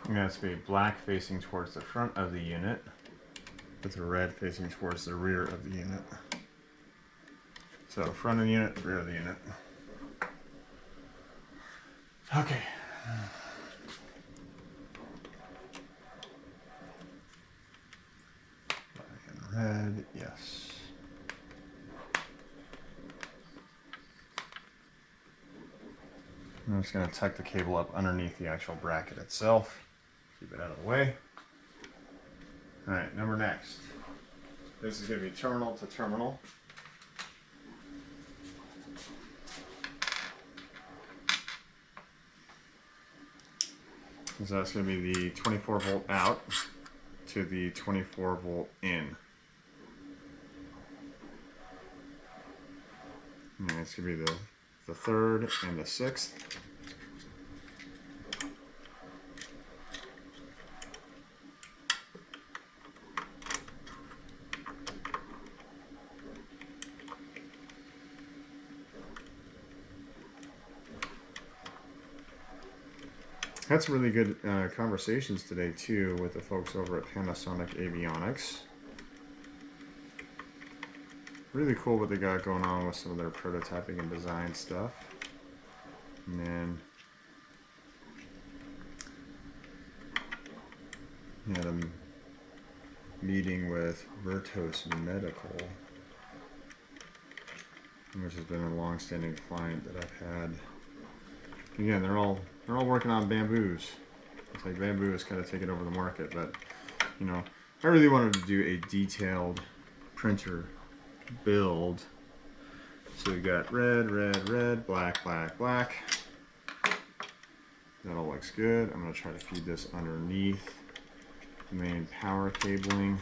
And that's to be black facing towards the front of the unit, with the red facing towards the rear of the unit. So front of the unit, rear of the unit. Okay. Black and red, yes. I'm just going to tuck the cable up underneath the actual bracket itself. Keep it out of the way. Alright, number next. This is going to be terminal to terminal. So that's going to be the 24 volt out to the 24 volt in. And it's going to be the third and the sixth. Had some really good conversations today too with the folks over at Panasonic Avionics. Really cool what they got going on with some of their prototyping and design stuff. And then had a meeting with Virtus Medical, which has been a long-standing client that I've had. Again, they're all working on bamboos. It's like bamboo is kind of taking over the market, but you know, I really wanted to do a detailed printer build. So we got red, red, red, black, black, black. That all looks good. I'm going to try to feed this underneath the main power cabling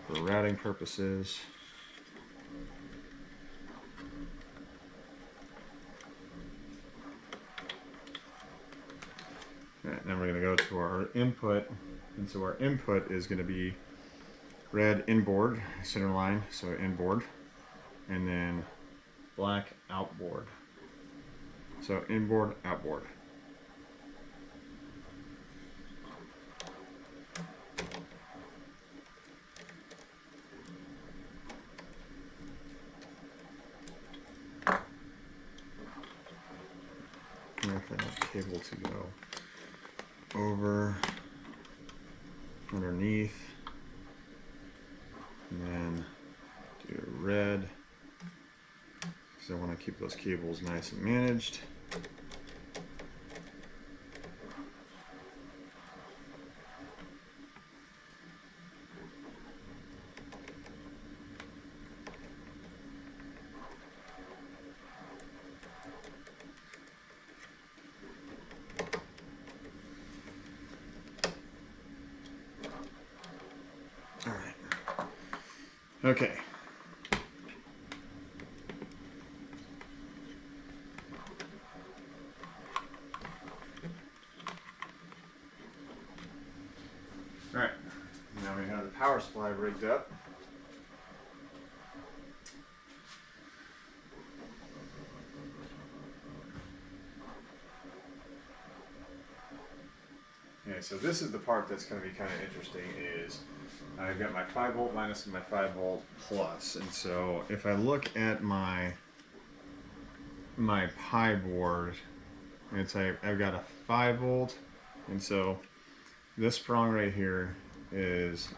for routing purposes. Alright, then we're going to go to our input, and so our input is going to be red inboard, center line, so inboard, and then black outboard. So inboard, outboard. And for that cable to go over, underneath, and then do red, because I want to keep those cables nice and managed. Okay. All right. Now we have the power supply rigged up. Okay, so this is the part that's going to be kind of interesting is I've got my 5 volt minus and my 5 volt plus, and so if I look at my Pi board, it's I've got a 5 volt, and so this prong right here is,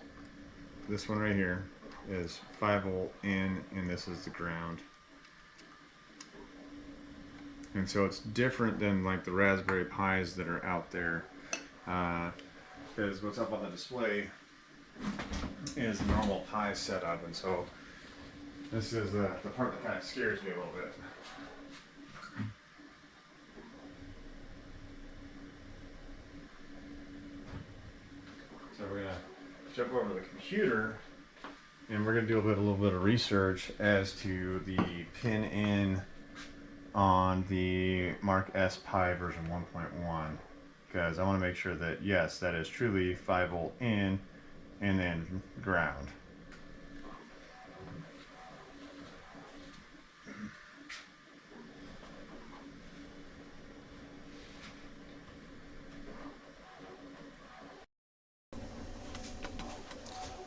this one right here is 5 volt in, and this is the ground. And so it's different than like the Raspberry Pis that are out there, because what's up on the display is the normal Pi setup, and so this is the part that kind of scares me a little bit. So we're gonna jump over to the computer, and we're gonna do a little bit of research as to the pin in on the Mark S Pi version 1.1, because I want to make sure that yes, that is truly 5 volt in and then ground.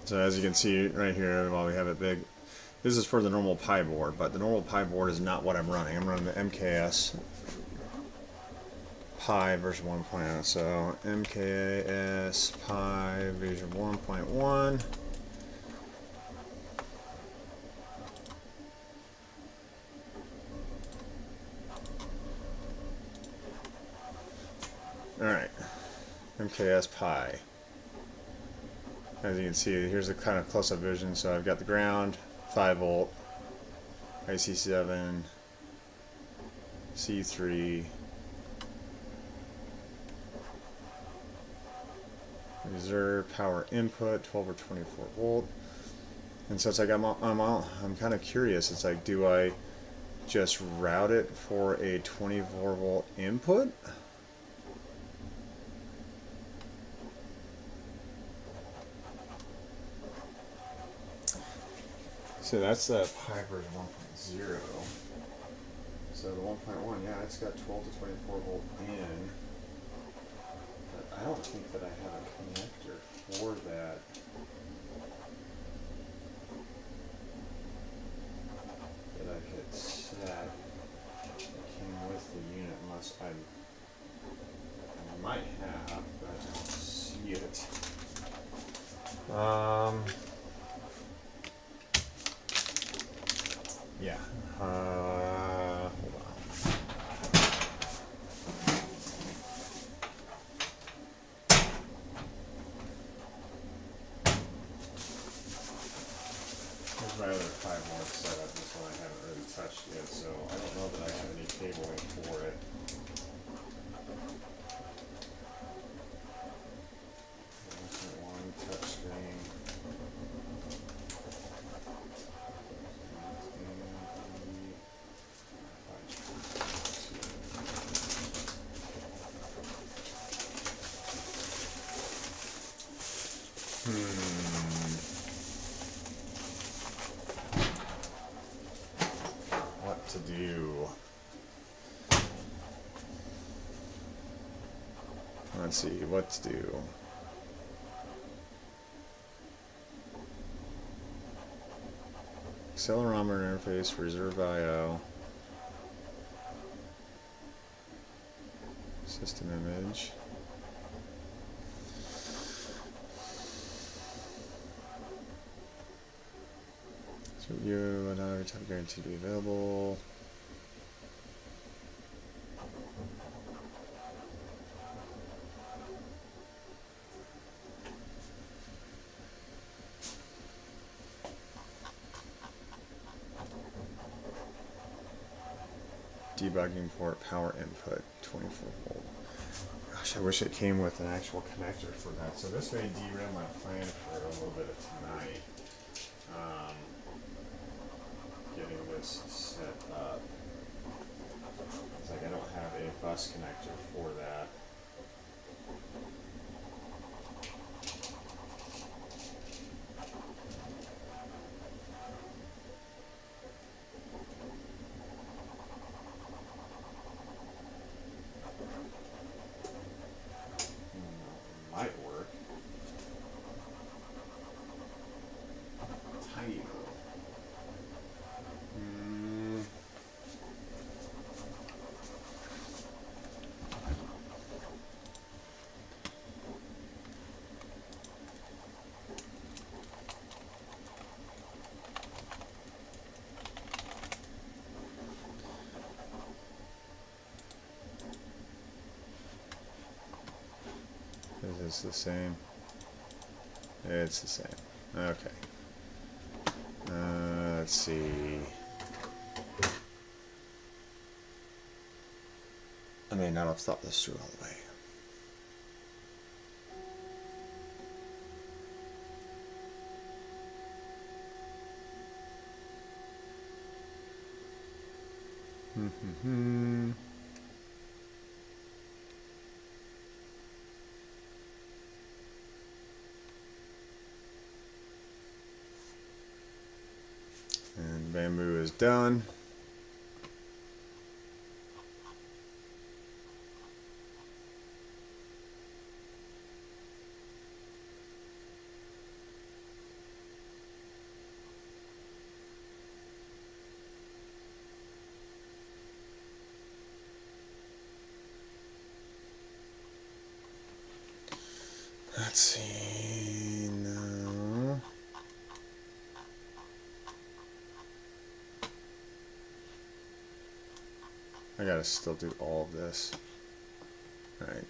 So as you can see right here, while we have it big, this is for the normal Pi board, but the normal Pi board is not what I'm running. I'm running the MKS Pi version 1.0. So MKS Pi version 1.1. Alright, MKS Pi. As you can see, here's a kind of close-up vision. So I've got the ground, 5 volt, IC7, C3, reserve power input, 12 or 24 volt. And so it's like I'm kind of curious. It's like, do I just route it for a 24 volt input? So that's the Pi version 1.0. So the 1.1, yeah, it's got 12 to 24 volt in. But I don't think that I have a connector for that. That I could set. That came with the unit, unless I might have, but I don't see it. Yeah. Hold on. Here's my other 5 volt setup. This one I haven't really touched yet, so I don't know that I have any cabling for it. 1.1 touchscreen. What to do? Let's see, what to do. Accelerometer interface, reserve I/O, system image. So review and every time guaranteed to be available. Debugging port, power input, 24 volt. Gosh, I wish it came with an actual connector for that. So this may derail my plan for a little bit of tonight. Getting this set up. It's like I don't have a bus connector for that. Might work. Tiny though. Is this the same? It's the same. Okay. Let's see. I may not have thought this through all the way. And bamboo is done. Let's see. No. I gotta still do all of this. All right.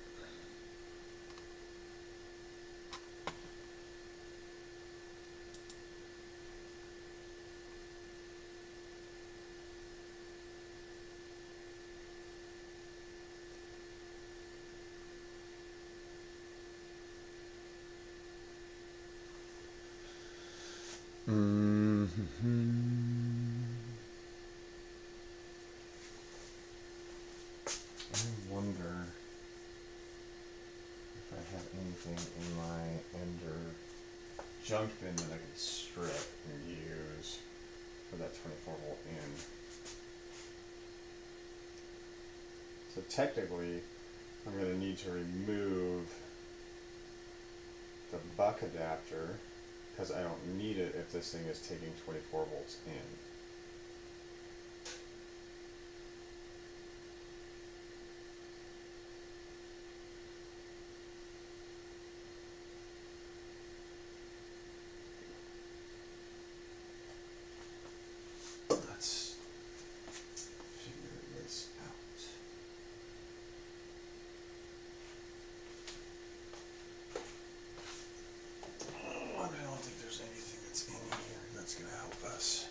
I wonder if I have anything in my Ender junk bin that I could strip and use for that 24-volt in. So technically, I'm going to need to remove the buck adapter because I don't need it if this thing is taking 24 volts in. Let's figure this out. Oh, I don't think there's anything that's in here that's going to help us.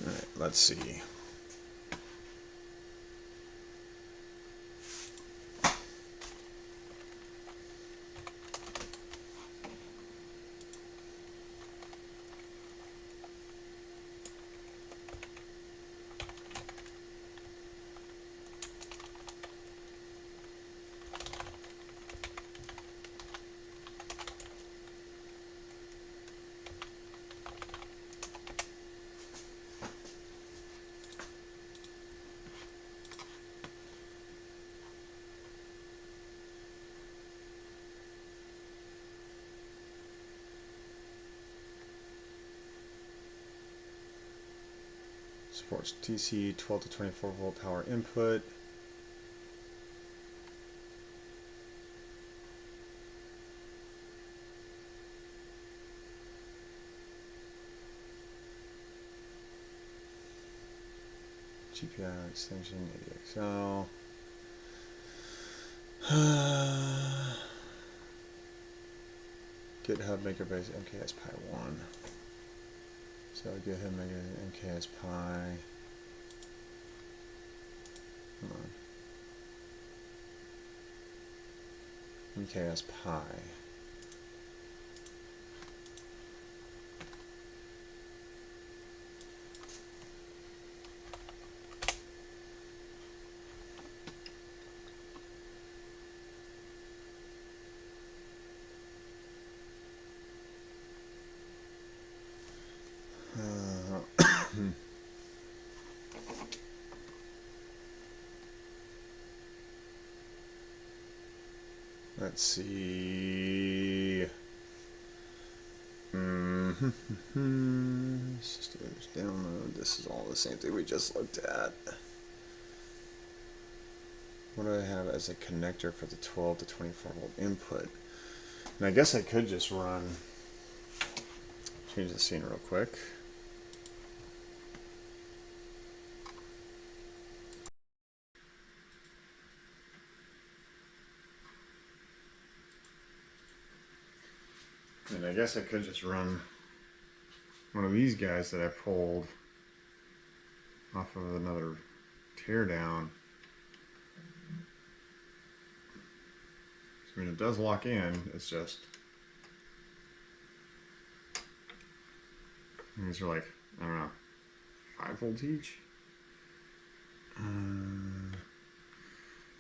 Alright, let's see. Supports DC 12 to 24 volt power input. GPI extension, ADXL. GitHub MakerBase MKS Pi 1. So GitHub Maker MKS Pi. Come on. MKS Pi. Let's see. Systems download. This is all the same thing we just looked at. What do I have as a connector for the 12 to 24 volt input? And I guess I could just run. Change the scene real quick. And I guess I could just run one of these guys that I pulled off of another teardown. I mean, it does lock in, it's just, these are like, I don't know, 5 volts each?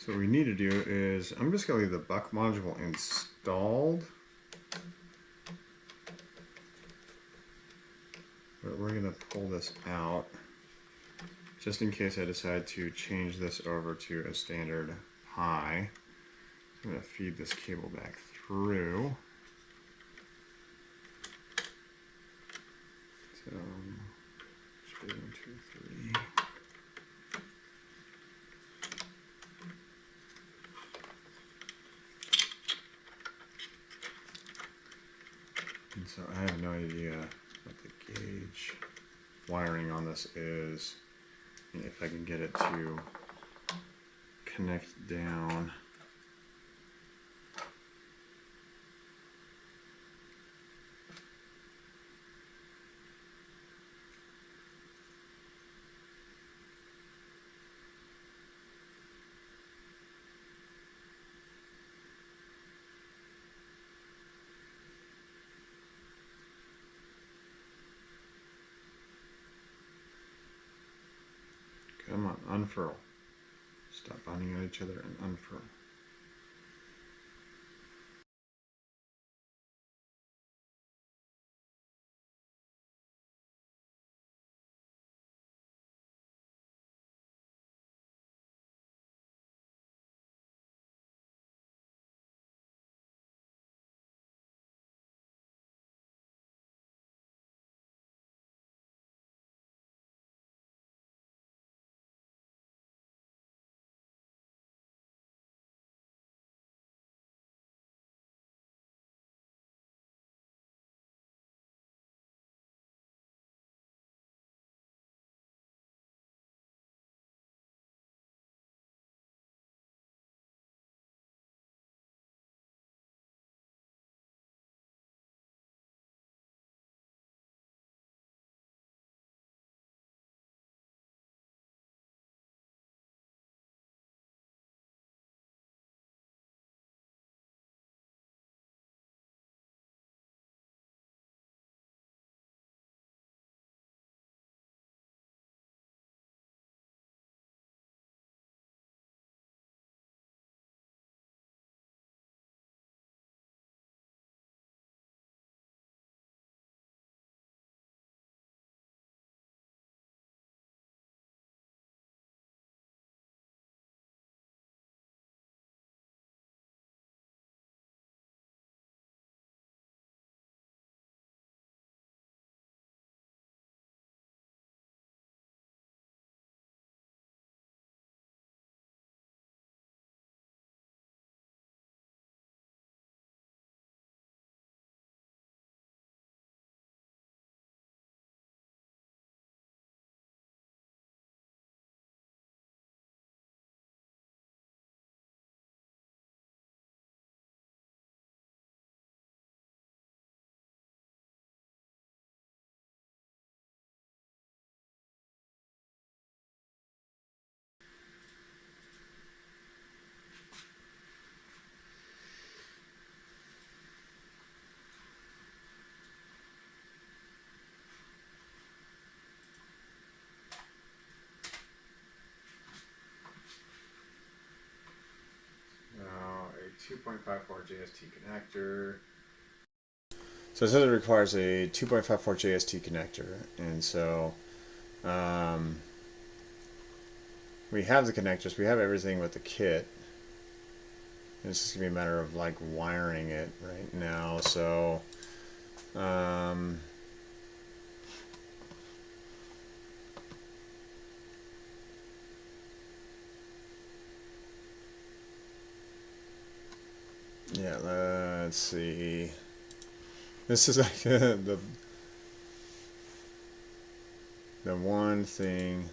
So what we need to do is, I'm just going to leave the buck module installed. But we're going to pull this out just in case I decide to change this over to a standard Pi. I'm going to feed this cable back through. So, should be 1, 2, 3. And so I have no idea what the gauge wiring on this is, and if I can get it to connect down. Come on, unfurl. Stop binding on each other and unfurl. Now a 2.54 JST connector. So it says it requires a 2.54 JST connector, and so we have the connectors, we have everything with the kit. And it's just gonna be a matter of like wiring it right now. So yeah, let's see. This is like the one thing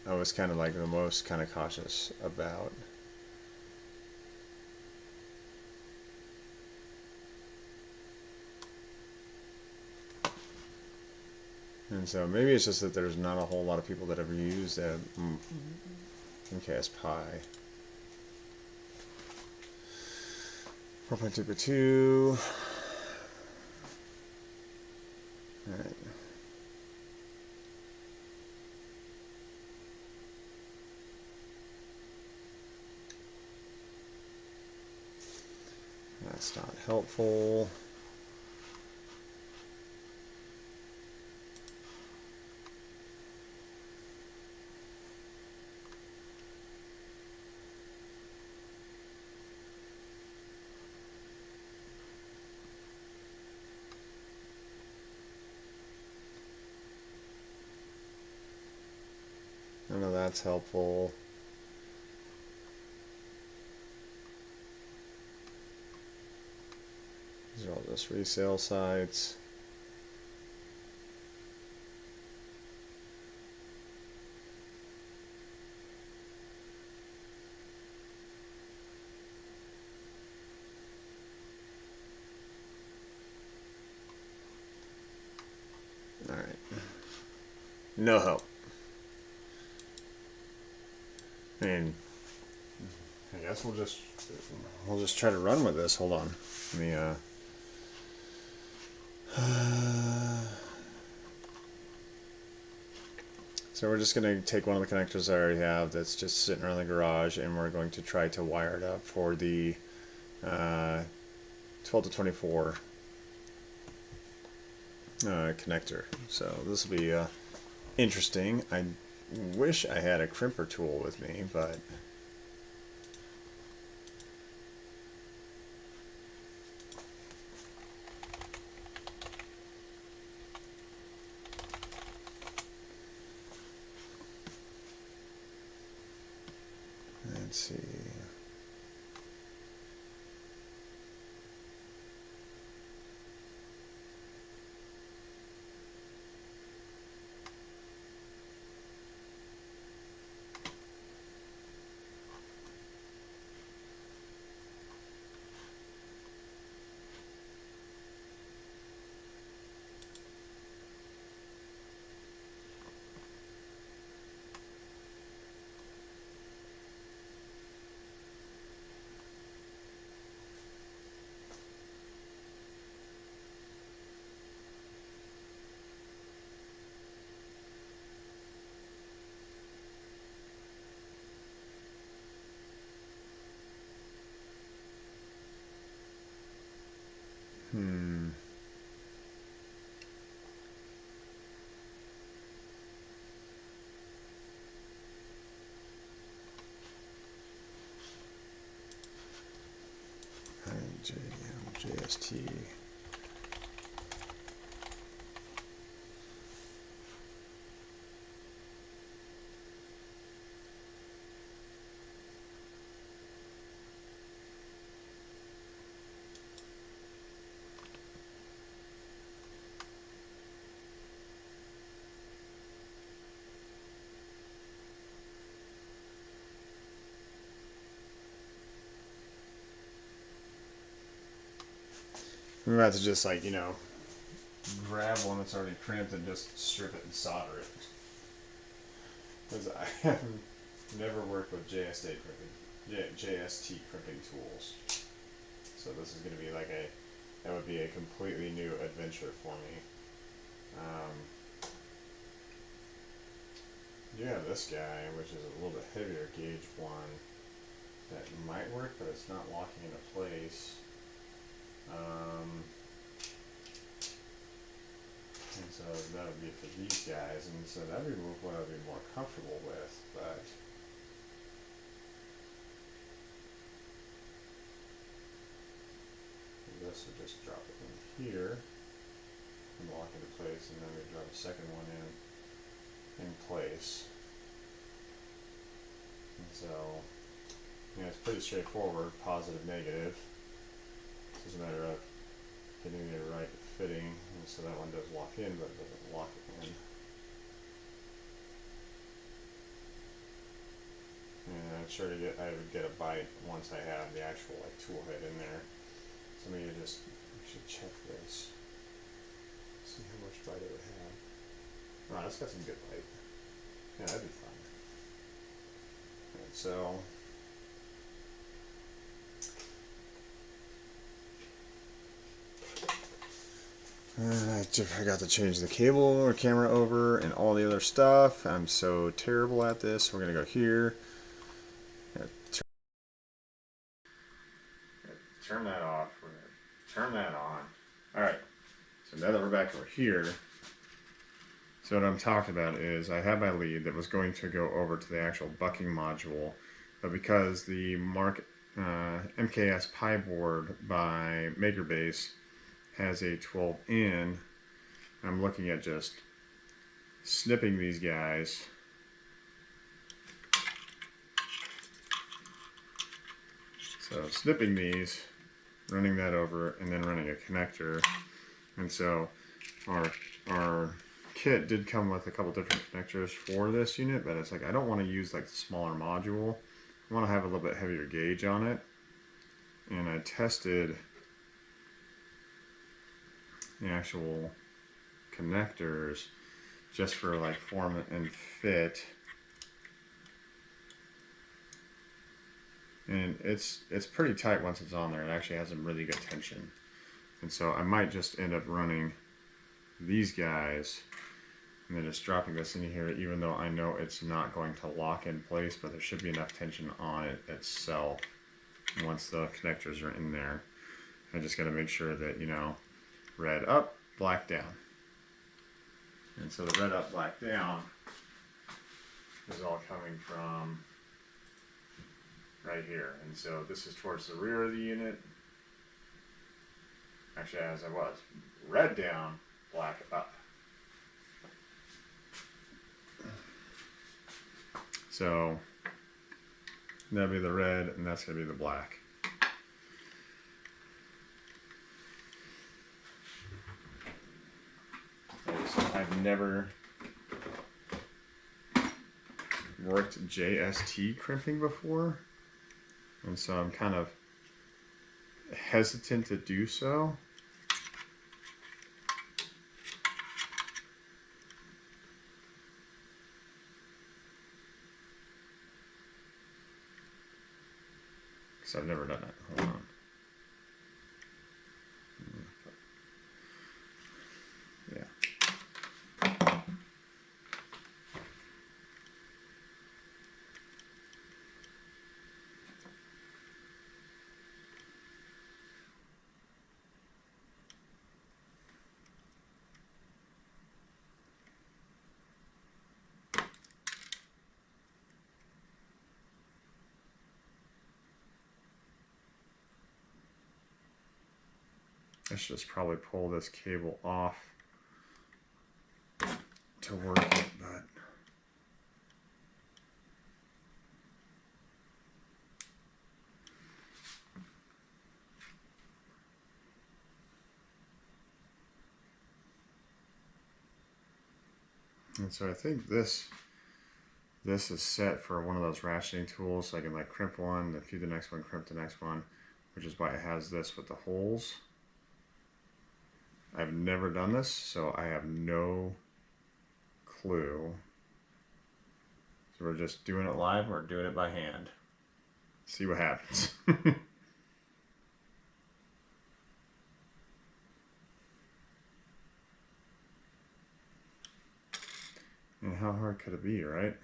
I was kind of like the most kind of cautious about. And so maybe it's just that there's not a whole lot of people that ever used a MKS Pi. 4.2x2. Alright. That's not helpful. I know that's helpful. These are all just resale sites. All right. No help. I mean, I guess we'll just try to run with this. Hold on. Let me so we're just going to take one of the connectors I already have that's just sitting around the garage, and we're going to try to wire it up for the 12 to 24 connector. So this will be interesting. I wish I had a crimper tool with me, but let's see. JST. I'm about to just, like, you know, grab one that's already crimped and just strip it and solder it. Because I have never worked with JST crimping tools. So this is going to be like that would be a completely new adventure for me. You have this guy, which is a little bit heavier gauge one, that might work, but it's not locking into place. And so that would be for these guys, and so that would be what I would be more comfortable with, but this would just drop it in here and lock it into place, and then we drop a second one in place. And so, you know, it's pretty straightforward, positive, negative. It's just a matter of getting the right fitting, and so that one does lock in, but it doesn't lock it in. And I'm sure I would get a bite once I have the actual tool head in there. So maybe I should check this, see how much bite it would have. Oh, it's got some good bite. Yeah, that'd be fine. Alright, so I forgot to change the cable or camera over and all the other stuff. I'm so terrible at this. We're going to go here. Turn that off. We're going turn that on. Alright, so now that we're back over here, so what I'm talking about is I had my lead that was going to go over to the actual bucking module, but because the MKS Pi board by MakerBase has a 12 in, I'm looking at just snipping these guys. So snipping these, running that over, and then running a connector. And so our kit did come with a couple different connectors for this unit, but it's like I don't want to use like the smaller module. I want to have a little bit heavier gauge on it. And I tested the actual connectors just for like form and fit. And it's pretty tight once it's on there. It actually has some really good tension. And so I might just end up running these guys and then just dropping this in here, even though I know it's not going to lock in place, but there should be enough tension on it itself once the connectors are in there. I just got to make sure that, you know, red up, black down. And so the red up, black down is all coming from right here. And so this is towards the rear of the unit. Actually, as I was, red down, black up. So that'll be the red, and that's going to be the black. I've never worked JST crimping before, and so I'm kind of hesitant to do so. Because I've never done it. Hold on. Yeah. I should just probably pull this cable off to work it, but and so I think this is set for one of those ratcheting tools, so I can like crimp one, then feed the next one, crimp the next one, which is why it has this with the holes. I've never done this, so I have no clue. So we're just doing it live, or doing it by hand. See what happens. And how hard could it be, right?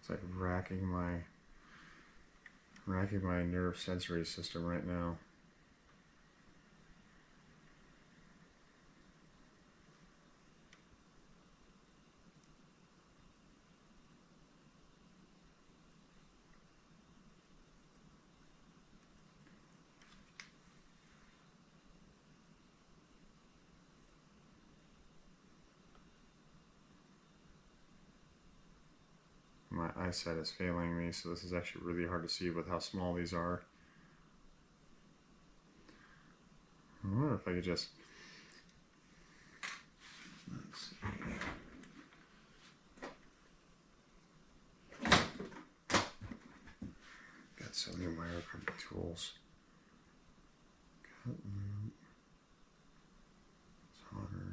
It's like racking my nerve sensory system right now. My eyesight is failing me, so this is actually really hard to see with how small these are. I wonder if I could just Let's see. Got so many wire crimping tools. Cut loop. Solder.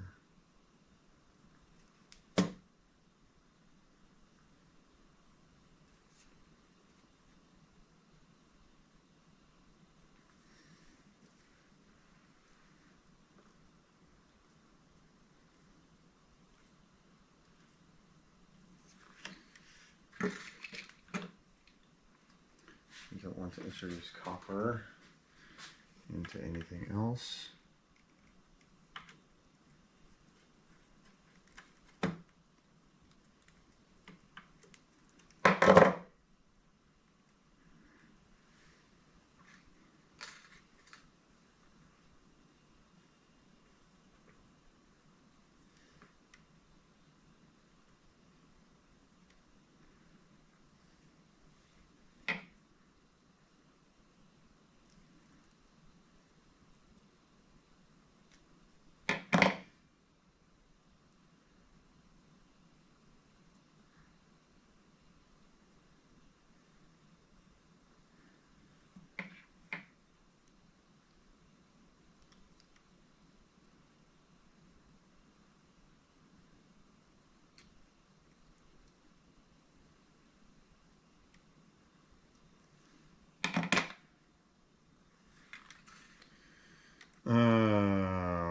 You don't want to introduce copper into anything else.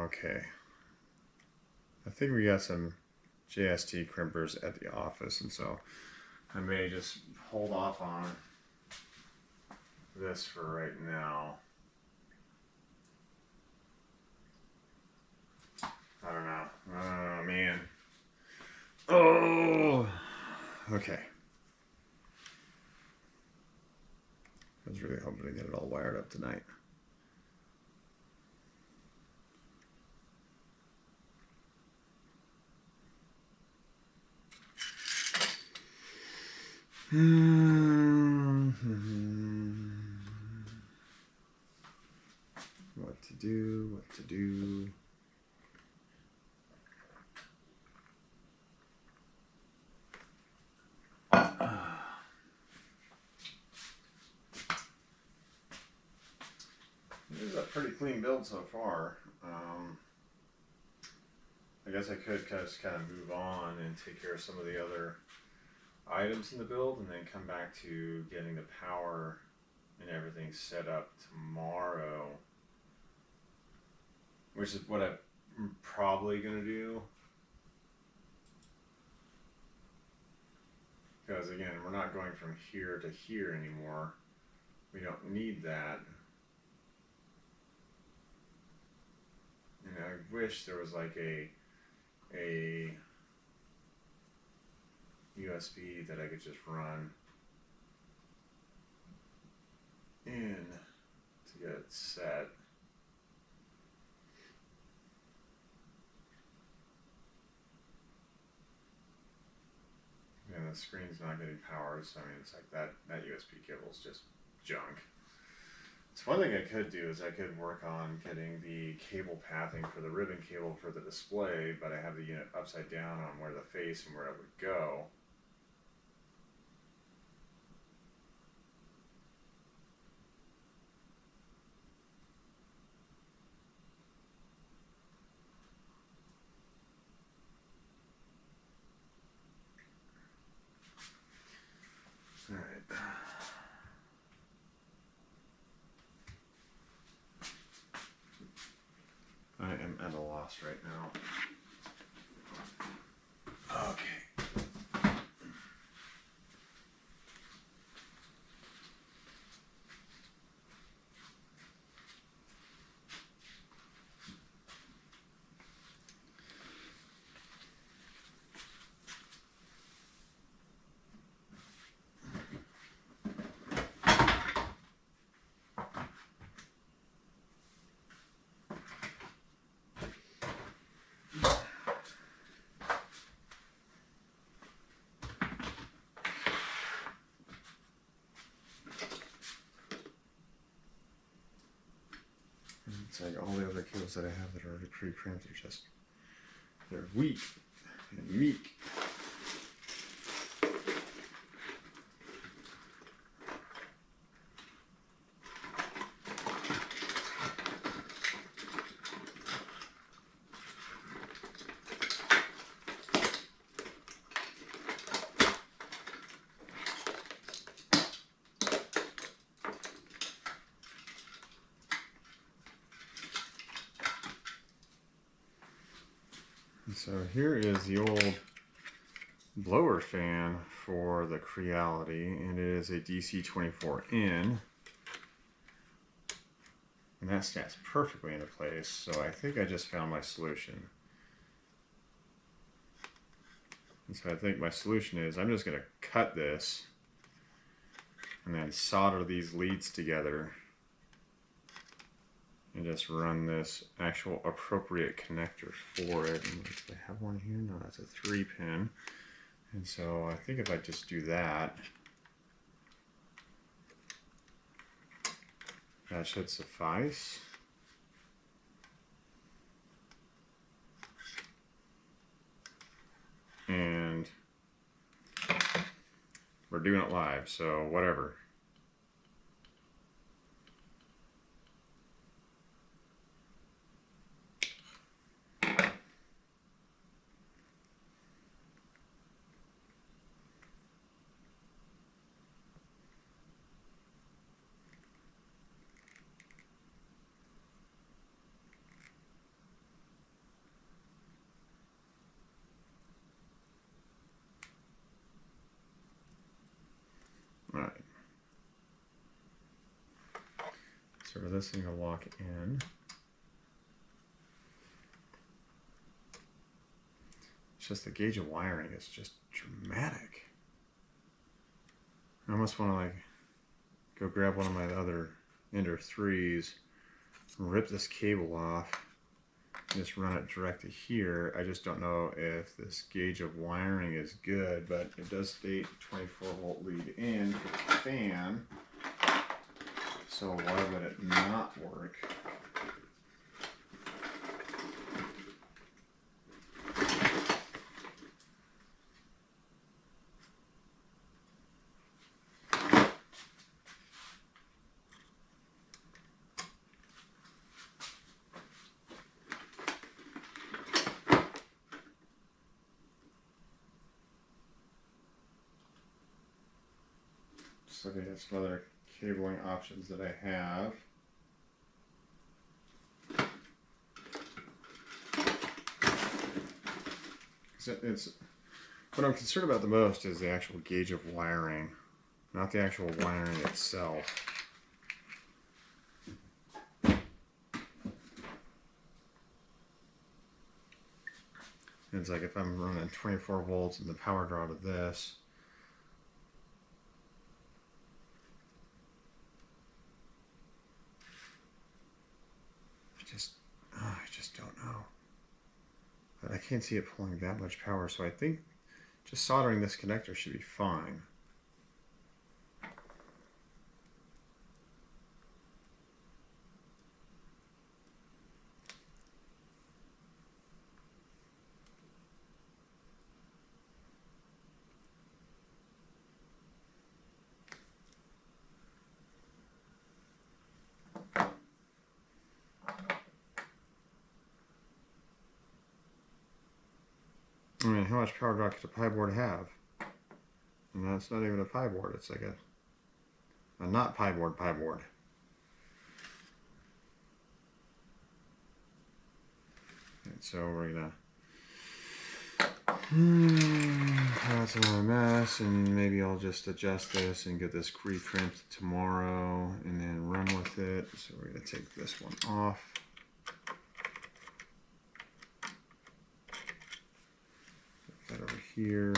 Okay. I think we got some JST crimpers at the office, and so I may just hold off on this for right now. I don't know. Oh, man. Oh! Okay. I was really hoping to get it all wired up tonight. What to do, what to do. This is a pretty clean build so far. I guess I could just kind of move on and take care of some of the other items in the build and then come back to getting the power and everything set up tomorrow, which is what I'm probably going to do. Because again, we're not going from here to here anymore. We don't need that. And I wish there was like a USB that I could just run in to get it set. And the screen's not getting powered, so I mean, it's like that USB cable is just junk. So one thing I could do is I could work on getting the cable pathing for the ribbon cable for the display, but I have the unit upside down on where the face and where it would go. All right. I am at a loss right now. Okay. It's like all the other cables that I have that are already pre-crimped are just They're weak and meek. So here is the old blower fan for the Creality, and it is a DC 24N, and that snaps perfectly into place. So I think I just found my solution. And so I think my solution is I'm just going to cut this and then solder these leads together and just run this actual appropriate connector for it. And do I have one here? No, that's a 3-pin. And so I think if I just do that, that should suffice. And we're doing it live, so whatever. Alright. So for this thing to lock in, it's just the gauge of wiring is just dramatic. I almost want to like go grab one of my other Ender 3s, rip this cable off, and just run it direct to here. I just don't know if this gauge of wiring is good, but it does state 24-volt lead in for the fan. So why would it not work? Just looking at some other cabling options that I have. It's what I'm concerned about the most is the actual gauge of wiring, not the actual wiring itself. It's like if I'm running 24 volts and the power draw to this, I just don't know. But I can't see it pulling that much power, so I think just soldering this connector should be fine. I mean, how much power draw could a pie board have? And that's not even a pie board, it's like a not pie board. And so we're gonna that's another mess, and maybe I'll just adjust this and get this re-crimped tomorrow and then run with it. So we're gonna take this one off. That over here.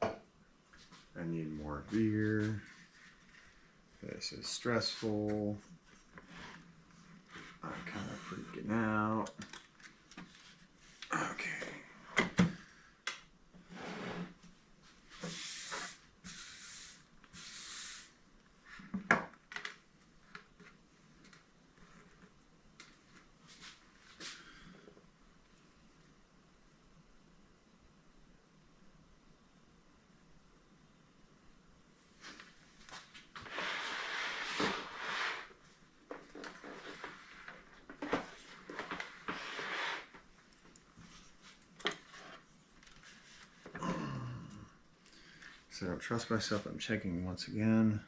I need more beer. This is stressful. I'm kind of freaking out. Okay. So I don't trust myself. I'm checking once again.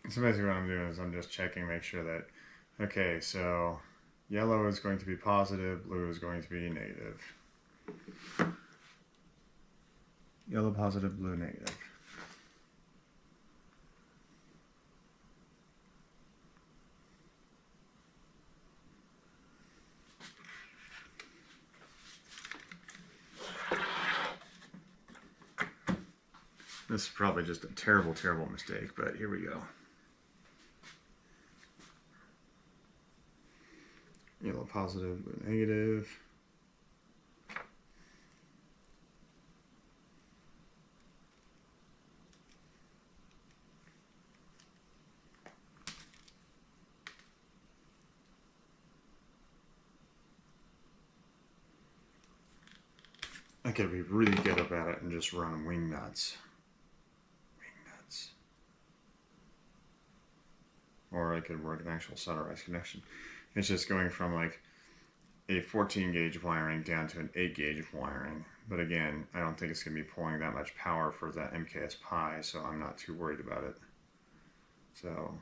So basically what I'm doing is I'm just checking, make sure that, okay, so yellow is going to be positive, blue is going to be negative. Yellow positive, blue negative. This is probably just a terrible, terrible mistake, but here we go. Yellow positive, blue negative. I could be really good about it and just run wing nuts. Or I could work an actual solderized connection. It's just going from like a 14 gauge wiring down to an 8 gauge wiring. But again, I don't think it's going to be pulling that much power for that MKS Pi, so I'm not too worried about it. So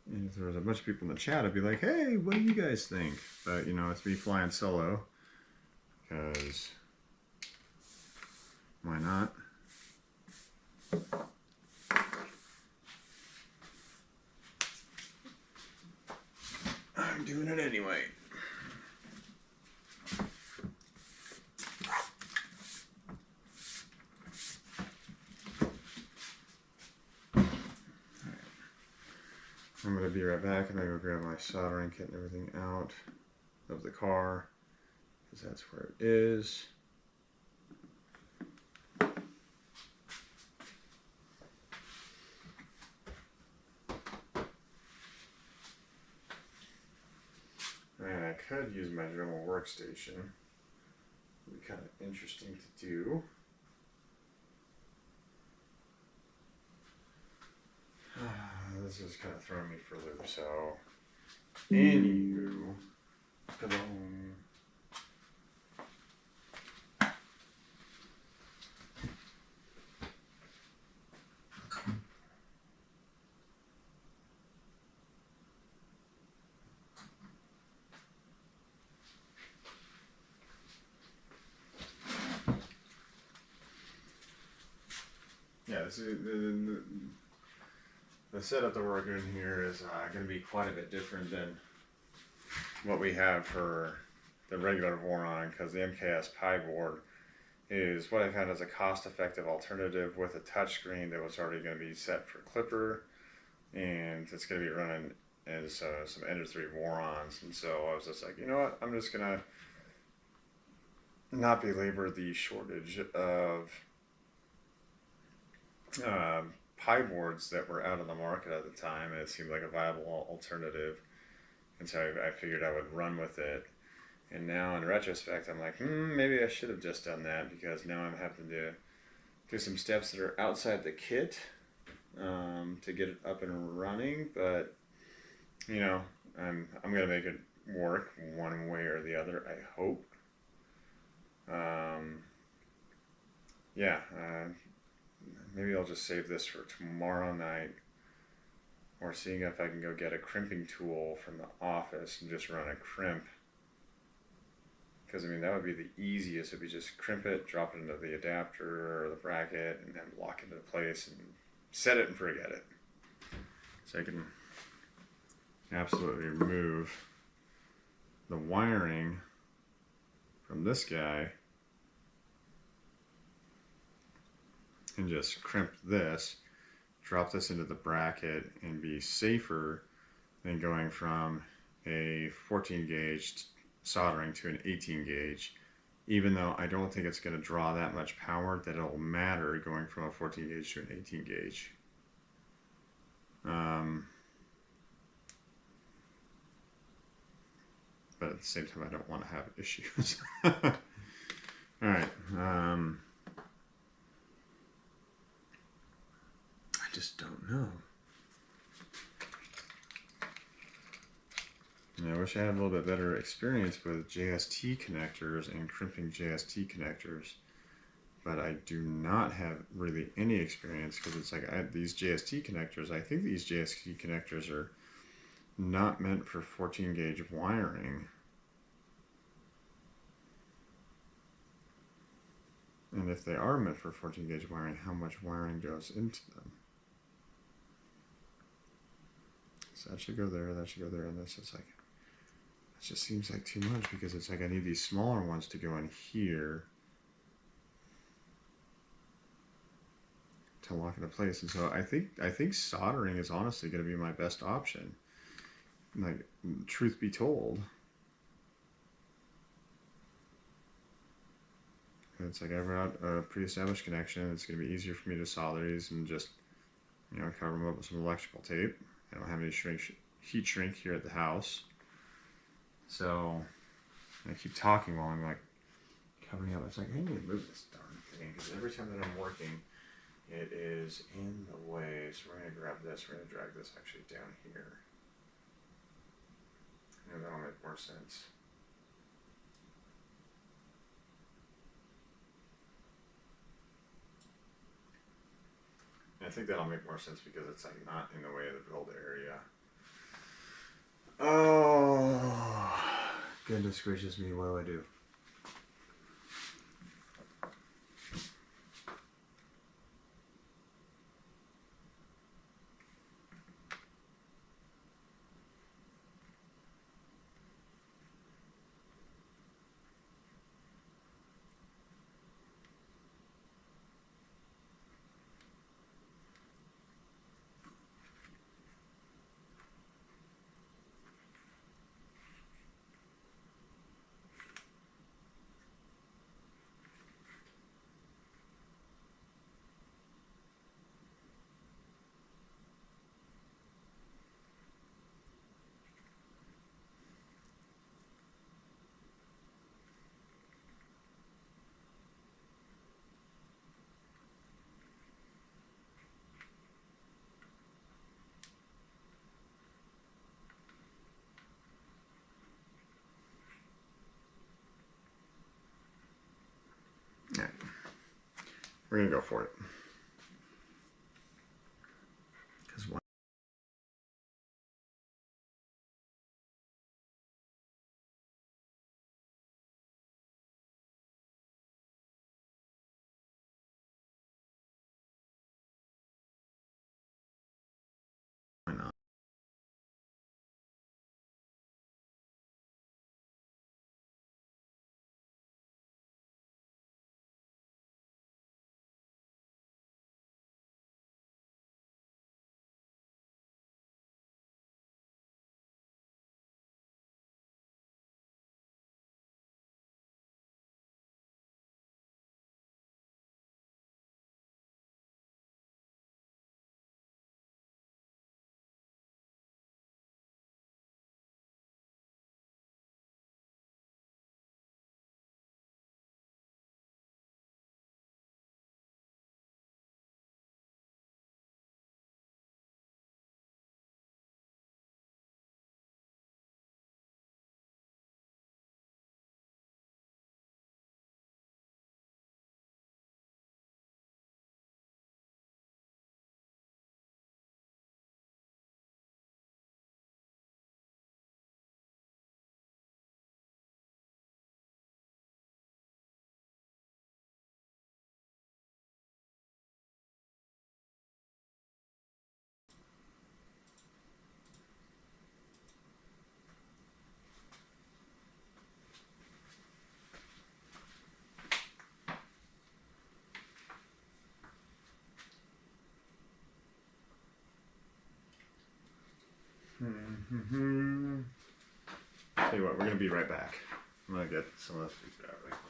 and if there was a bunch of people in the chat, I'd be like, hey, what do you guys think? But, you know, it's me flying solo, because why not? I'm doing it anyway. I'm going to be right back. I'm going to go grab my soldering kit and everything out of the car, because that's where it is. And I could use my Dremel workstation. It would be kind of interesting to do. This is kind of throwing me for a loop, so anywho, yeah, this is the setup that we're doing here is going to be quite a bit different than what we have for the regular Voron, because the MKS Pi board is what I found as a cost-effective alternative with a touchscreen that was already going to be set for Clipper, and it's going to be running as some Ender 3 wore-ons, and so I was just like, you know what, I'm just gonna not belabor the shortage of Pi boards that were out on the market at the time, and it seemed like a viable alternative, and so I figured I would run with it. And now in retrospect, I'm like, maybe I should have just done that, because now I'm having to do some steps that are outside the kit to get it up and running. But you know, I'm gonna make it work one way or the other, I hope. Yeah, maybe I'll just save this for tomorrow night, or seeing if I can go get a crimping tool from the office and just run a crimp. Because I mean, that would be the easiest. Would be just crimp it, drop it into the adapter or the bracket, and then lock it into place and set it and forget it. So I can absolutely remove the wiring from this guy and just crimp this, drop this into the bracket, and be safer than going from a 14 gauge soldering to an 18 gauge, even though I don't think it's going to draw that much power that it'll matter going from a 14 gauge to an 18 gauge. But at the same time, I don't want to have issues. Alright, I just don't know. And I wish I had a little bit better experience with JST connectors and crimping JST connectors, but I do not have really any experience, because it's like these JST connectors, I think these JST connectors are not meant for 14 gauge wiring. And if they are meant for 14 gauge wiring, how much wiring goes into them? So that should go there, that should go there, and this is like, it just seems like too much, because it's like I need these smaller ones to go in here to lock into place. And so I think soldering is honestly going to be my best option. Like, truth be told, it's like I've got a pre-established connection. It's going to be easier for me to solder these and just, you know, cover them up with some electrical tape. I don't have any heat shrink here at the house, so I keep talking while I'm like covering up. It's like, I need to move this darn thing, because every time that I'm working, it is in the way. So we're going to grab this. We're going to drag this actually down here. And that'll make more sense. And I think that'll make more sense because it's like not in the way of the build area. Oh, goodness gracious me, what do I do? Alright, we're gonna go for it. Because why? Why not? Tell you what, we're gonna be right back. I'm gonna get some of this figured out really quick.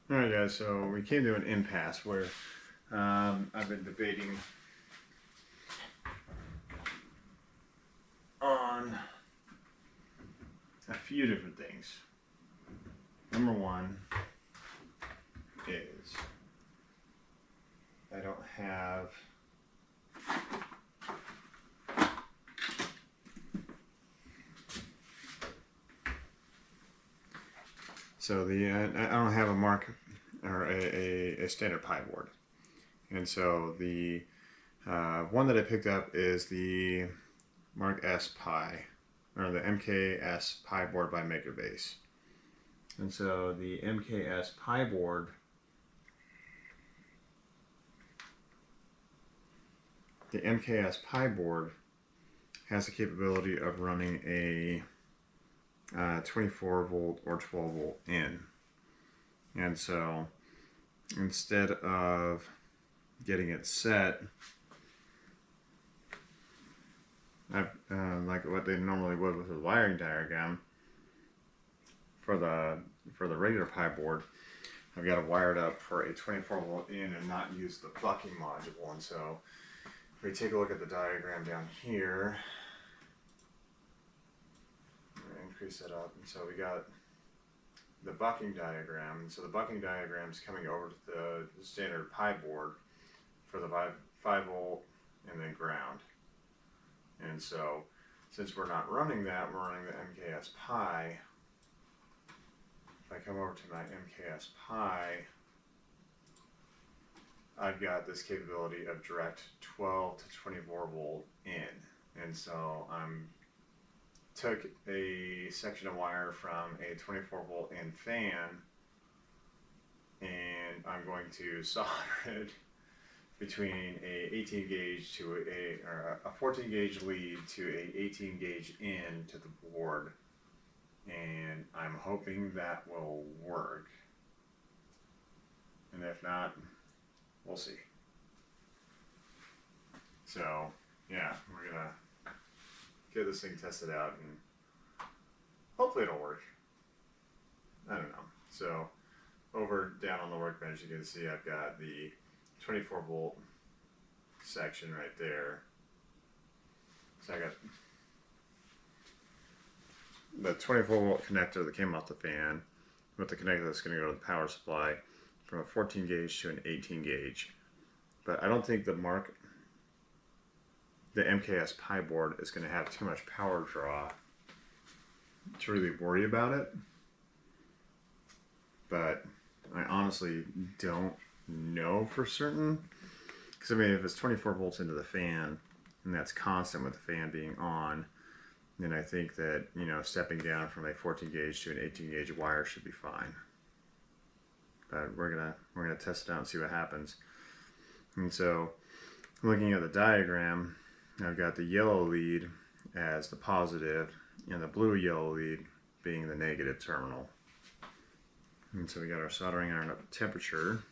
Alright guys, so we came to an impasse where I've been debating on a few different things. Number one is I don't have I don't have a mark or a standard Pi board, and so the one that I picked up is the Mark S Pi, or the MKS Pi board by MakerBase. And so the MKS Pi board has the capability of running a 24 volt or 12 volt in. And so instead of getting it set like what they normally would with a wiring diagram for the regular Pi board, I've got it wired up for a 24 volt in and not use the bucking module. And so if we take a look at the diagram down here, I'm going to increase it up. And so we got the bucking diagram. And so the bucking diagram is coming over to the standard Pi board for the 5 volt and then ground. And so since we're not running that, we're running the MKS Pi. If I come over to my MKS Pi, I've got this capability of direct 12 to 24 volt in. And so took a section of wire from a 24 volt in fan, and I'm going to solder it between a 18 gauge to a 14 gauge lead to a 18 gauge in to the board. And I'm hoping that will work. And if not, we'll see. So, yeah, we're gonna get this thing tested out and hopefully it'll work. I don't know. So, down on the workbench, you can see I've got the 24 volt section right there. So I got the 24 volt connector that came off the fan with the connector that's going to go to the power supply from a 14 gauge to an 18 gauge. But I don't think the MKS Pi board is going to have too much power draw to really worry about it. But I honestly don't know for certain. Because I mean, if it's 24 volts into the fan and that's constant with the fan being on, then I think that, you know, stepping down from a 14 gauge to an 18 gauge wire should be fine. But we're gonna test it out and see what happens. And so, looking at the diagram, I've got the yellow lead as the positive and the blue yellow lead being the negative terminal. And so we got our soldering iron up to temperature.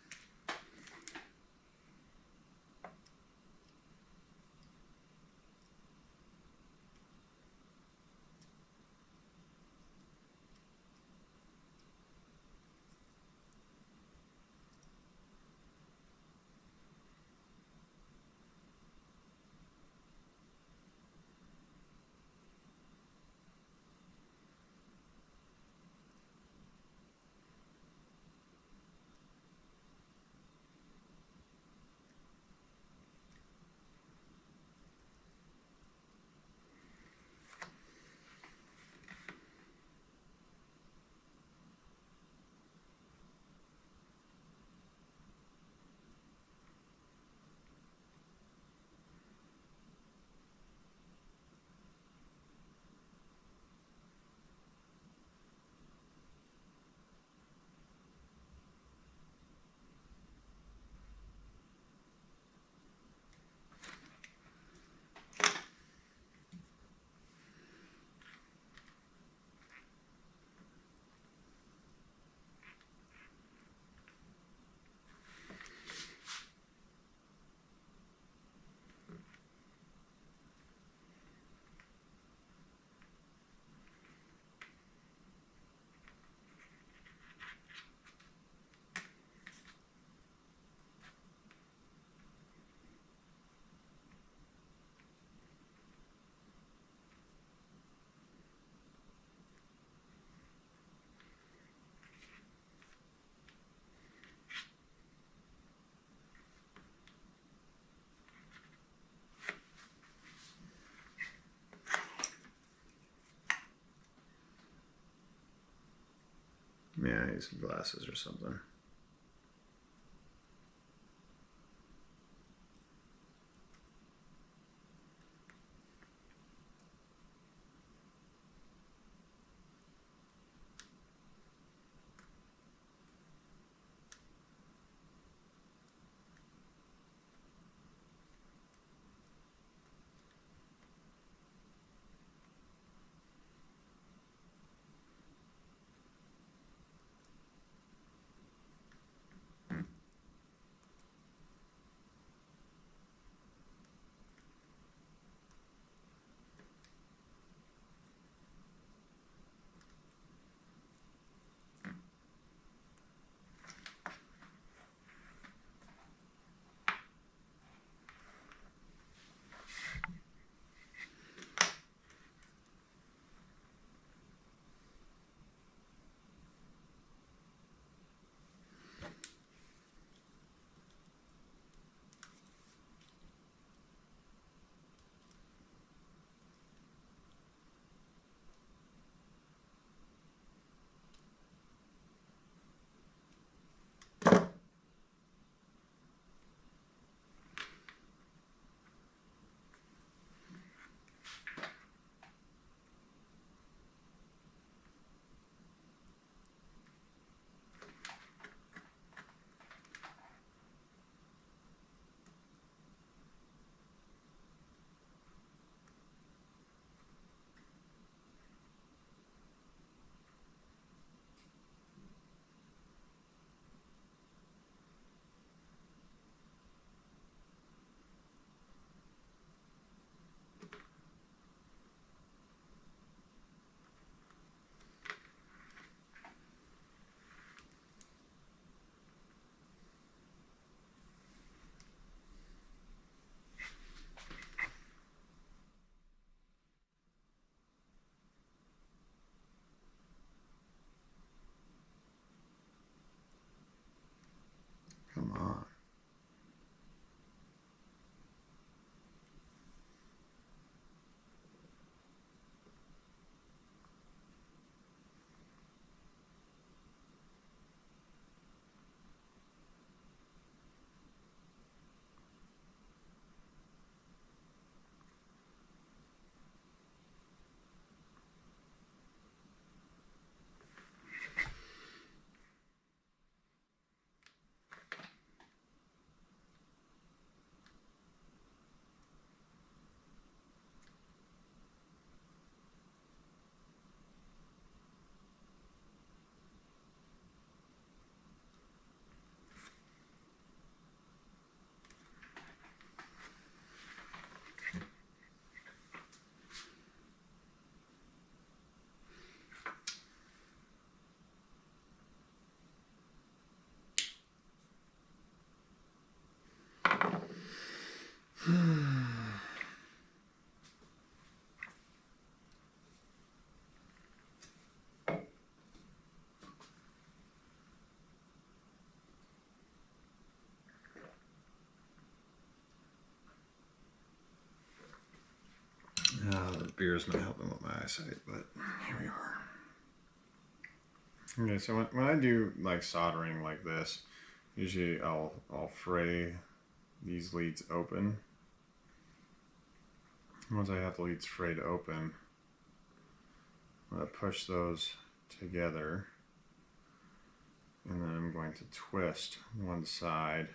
Yeah, I need some glasses or something. beer is not helping with my eyesight, but here we are. Okay, so when I do like soldering like this, usually I'll fray these leads open. Once I have the leads frayed open, I'm going to push those together, and then I'm going to twist one side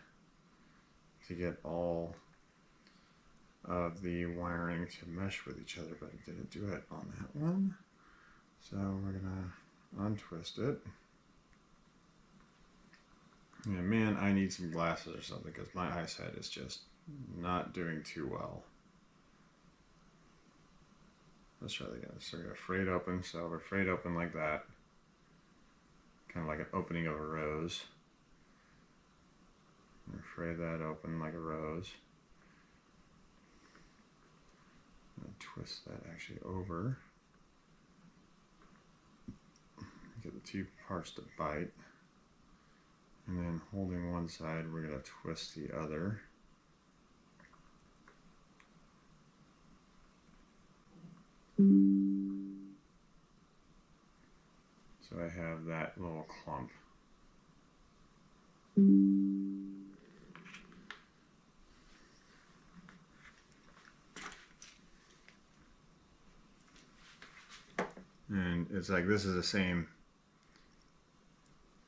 to get all of the wiring to mesh with each other, but it didn't do it on that one. So we're going to untwist it. Yeah, man, I need some glasses or something because my eyesight is just not doing too well. Let's try that again. So we're going to fray it open. So we're frayed open like that. Kind of like an opening of a rose. We're fray that open like a rose. And twist that actually over. Get the two parts to bite. And then holding one side, we're going to twist the other. So I have that little clump. And it's like this is the same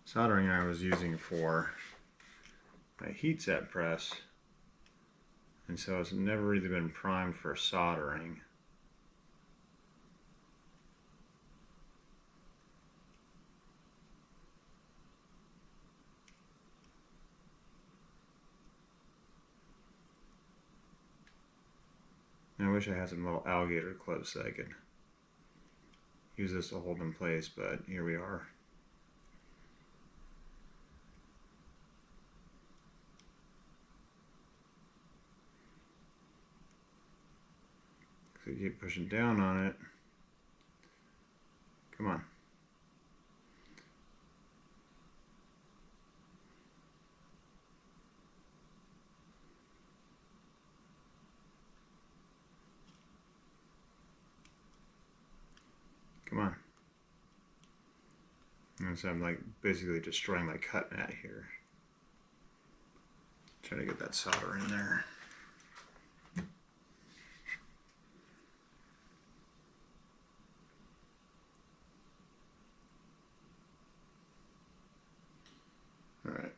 soldering I was using for my heat set press. And so it's never really been primed for soldering. And I wish I had some little alligator clips that I could use this to hold in place, but here we are. So you keep pushing down on it. Come on. Come on. And so I'm like basically destroying my cut mat here. Trying to get that solder in there. All right.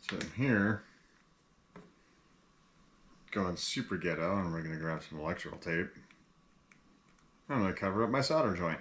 So here, going super ghetto, and we're going to grab some electrical tape. I'm going to cover up my solder joint.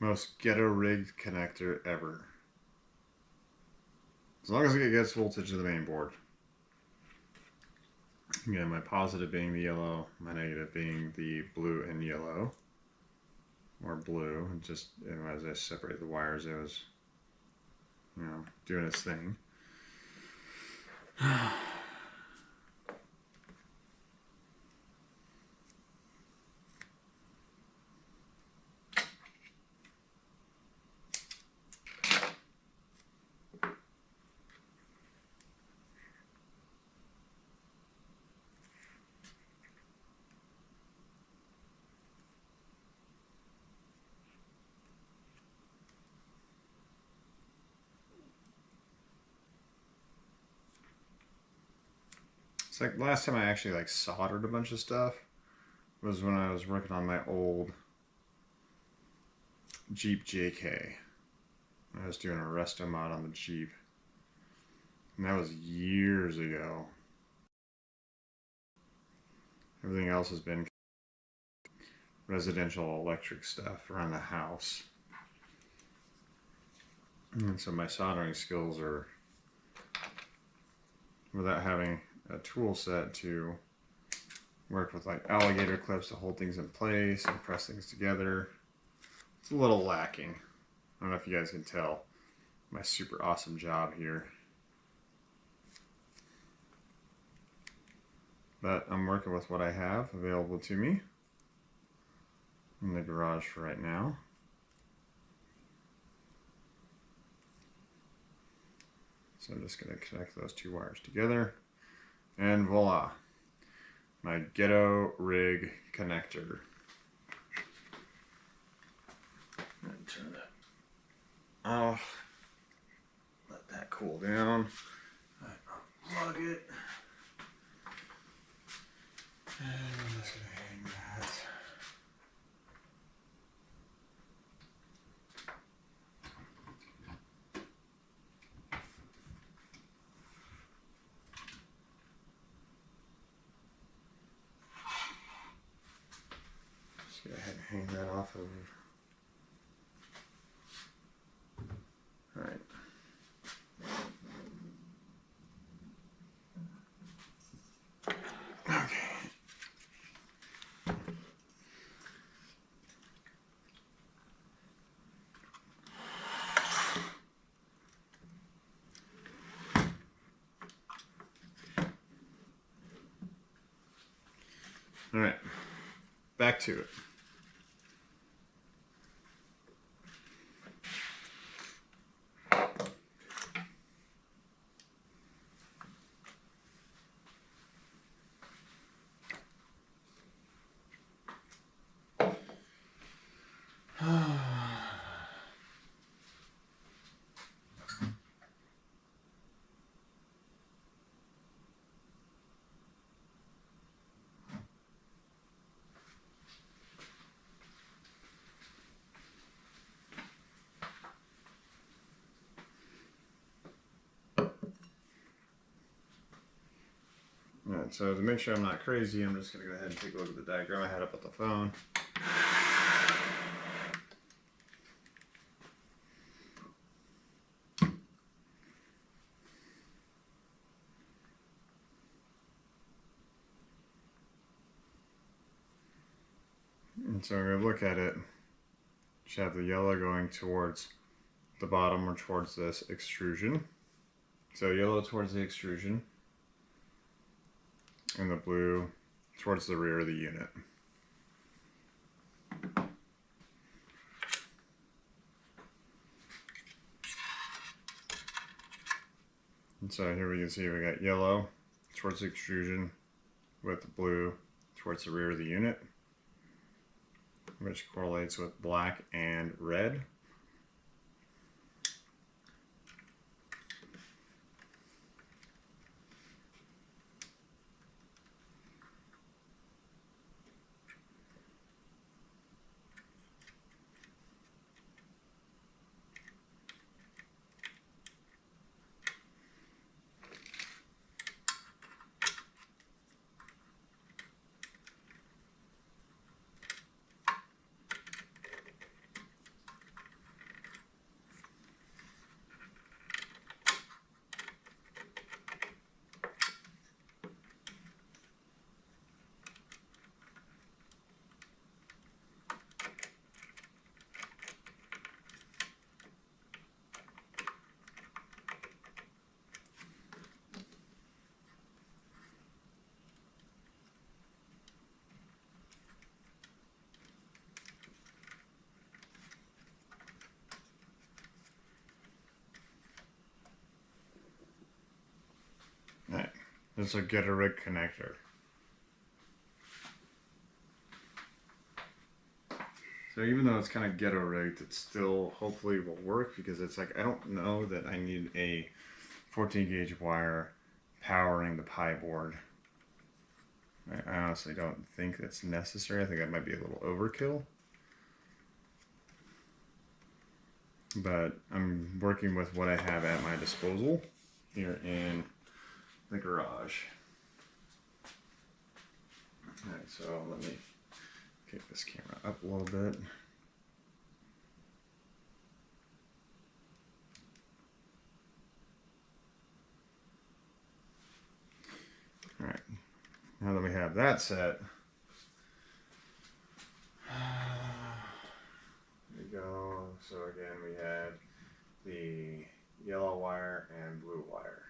Most ghetto rigged connector ever. As long as it gets voltage to the main board. Again, my positive being the yellow, my negative being the blue and yellow. Or blue. Just as I separate the wires, it was, doing its thing. It's like last time I actually like soldered a bunch of stuff was when I was working on my old Jeep JK. I was doing a resto mod on the Jeep. And that was years ago. Everything else has been residential electric stuff around the house. And so my soldering skills are, without having a tool set to work with like alligator clips to hold things in place and press things together, it's a little lacking. I don't know if you guys can tell my super awesome job here. But I'm working with what I have available to me in the garage for right now. So I'm just going to connect those two wires together, and voila, my ghetto rig connector. Turn that off, let that cool down, unplug it, and I'm just going to hang that. Just go ahead and hang that off of. All right. Okay. All right. Back to it. Alright, so to make sure I'm not crazy, I'm just going to go ahead and take a look at the diagram I had up at the phone. And so I'm going to look at it. Should have the yellow going towards the bottom or towards this extrusion. So yellow towards the extrusion, and the blue towards the rear of the unit. And so here we can see we got yellow towards the extrusion with the blue towards the rear of the unit, which correlates with black and red. Alright, this will get a rig connector. So even though it's kind of ghetto rigged, it still hopefully will work, because it's like, I don't know that I need a 14 gauge wire powering the Pi board. I honestly don't think that's necessary. I think that might be a little overkill. but I'm working with what I have at my disposal here in the garage. Alright, so let me kick this camera up a little bit. Alright, now that we have that set, there we go. So again, we have the yellow wire and blue wire.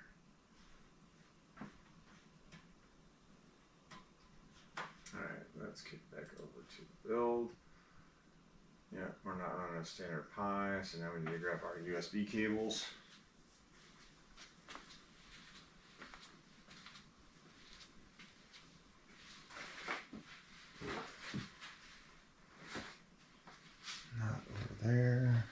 Alright, let's kick back over to the build. Yeah, we're not on a standard Pi, so now we need to grab our USB cables. Not over there.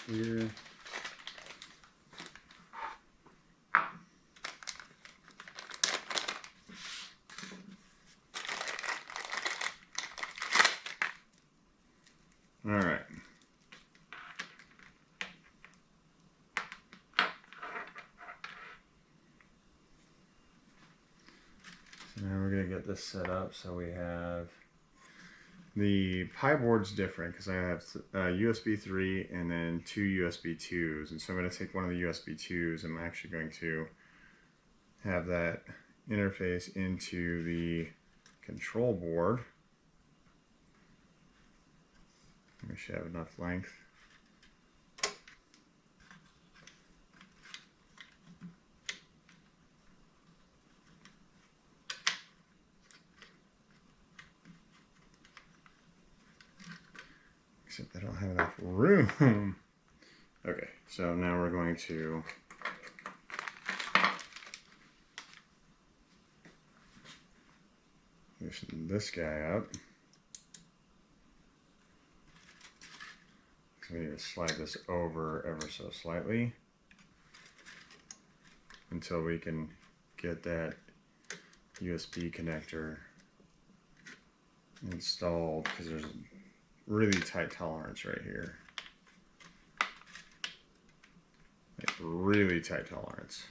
Here. All right. So now we're going to get this set up. So we have the Pi board's different because I have USB 3 and then 2 USB 2s. And so I'm going to take one of the USB 2s. I'm actually going to have that interface into the control board. We should have enough length. Except I don't have enough room. Okay, so now we're going to loosen this guy up. So we need to slide this over ever so slightly until we can get that USB connector installed, because there's a really tight tolerance right here. Like really tight tolerance.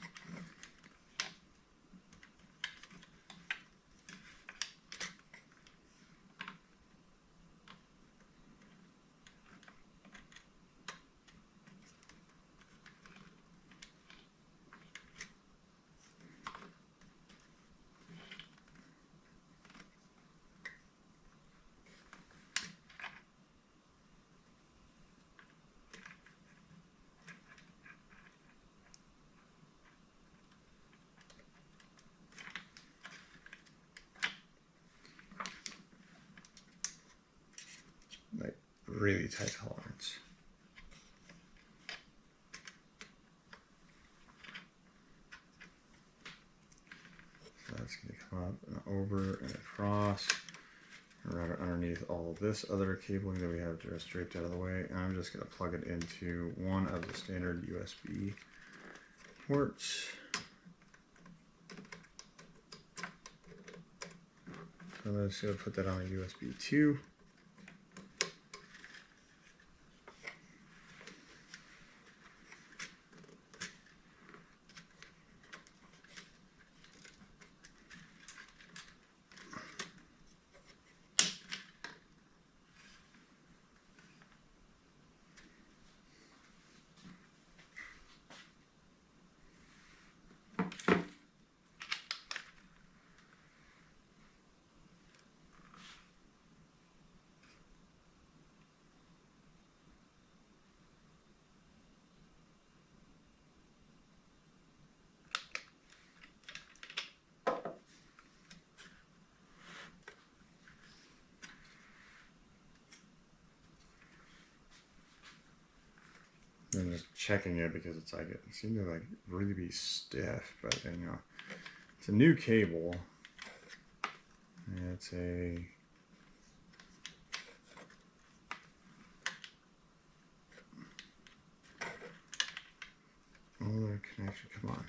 Like really tight tolerance. So that's going to come up and over and across, around underneath all this other cabling that we have just draped out of the way. And I'm just going to plug it into one of the standard USB ports. So let's go put that on a USB 2. I'm just checking it because it's like, it seemed to like really be stiff, but you know, it's a new cable. It's a older connection, come on.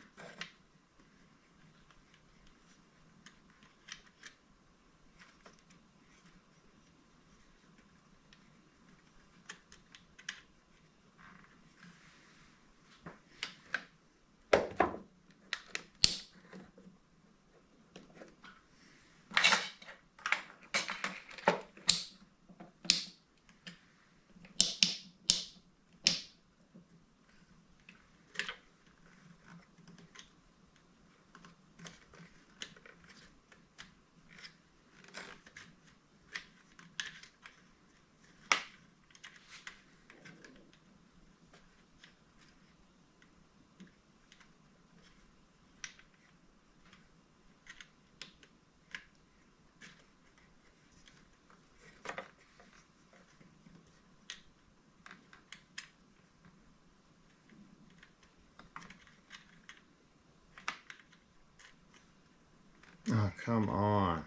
come on.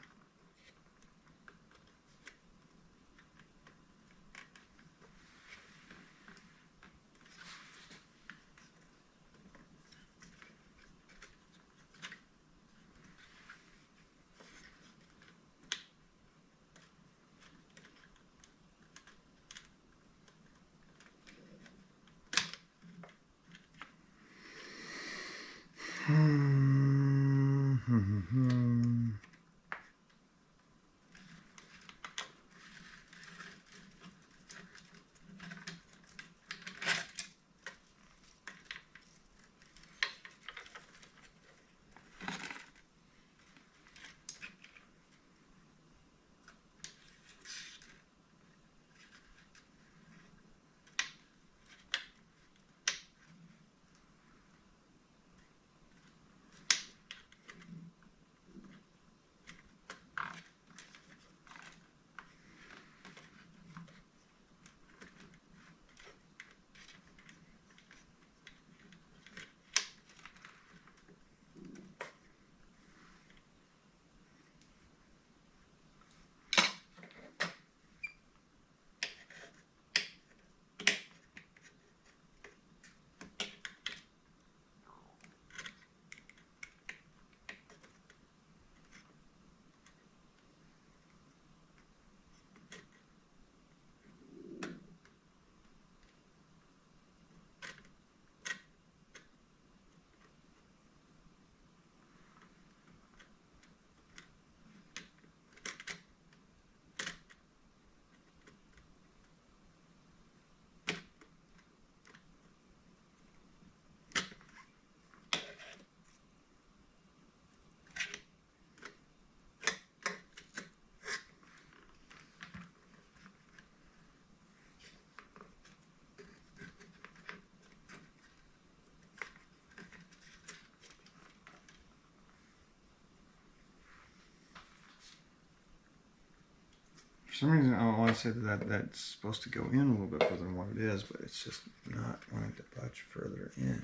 For some reason, I want to say that that's supposed to go in a little bit further than what it is, but it's just not wanting to budge further in.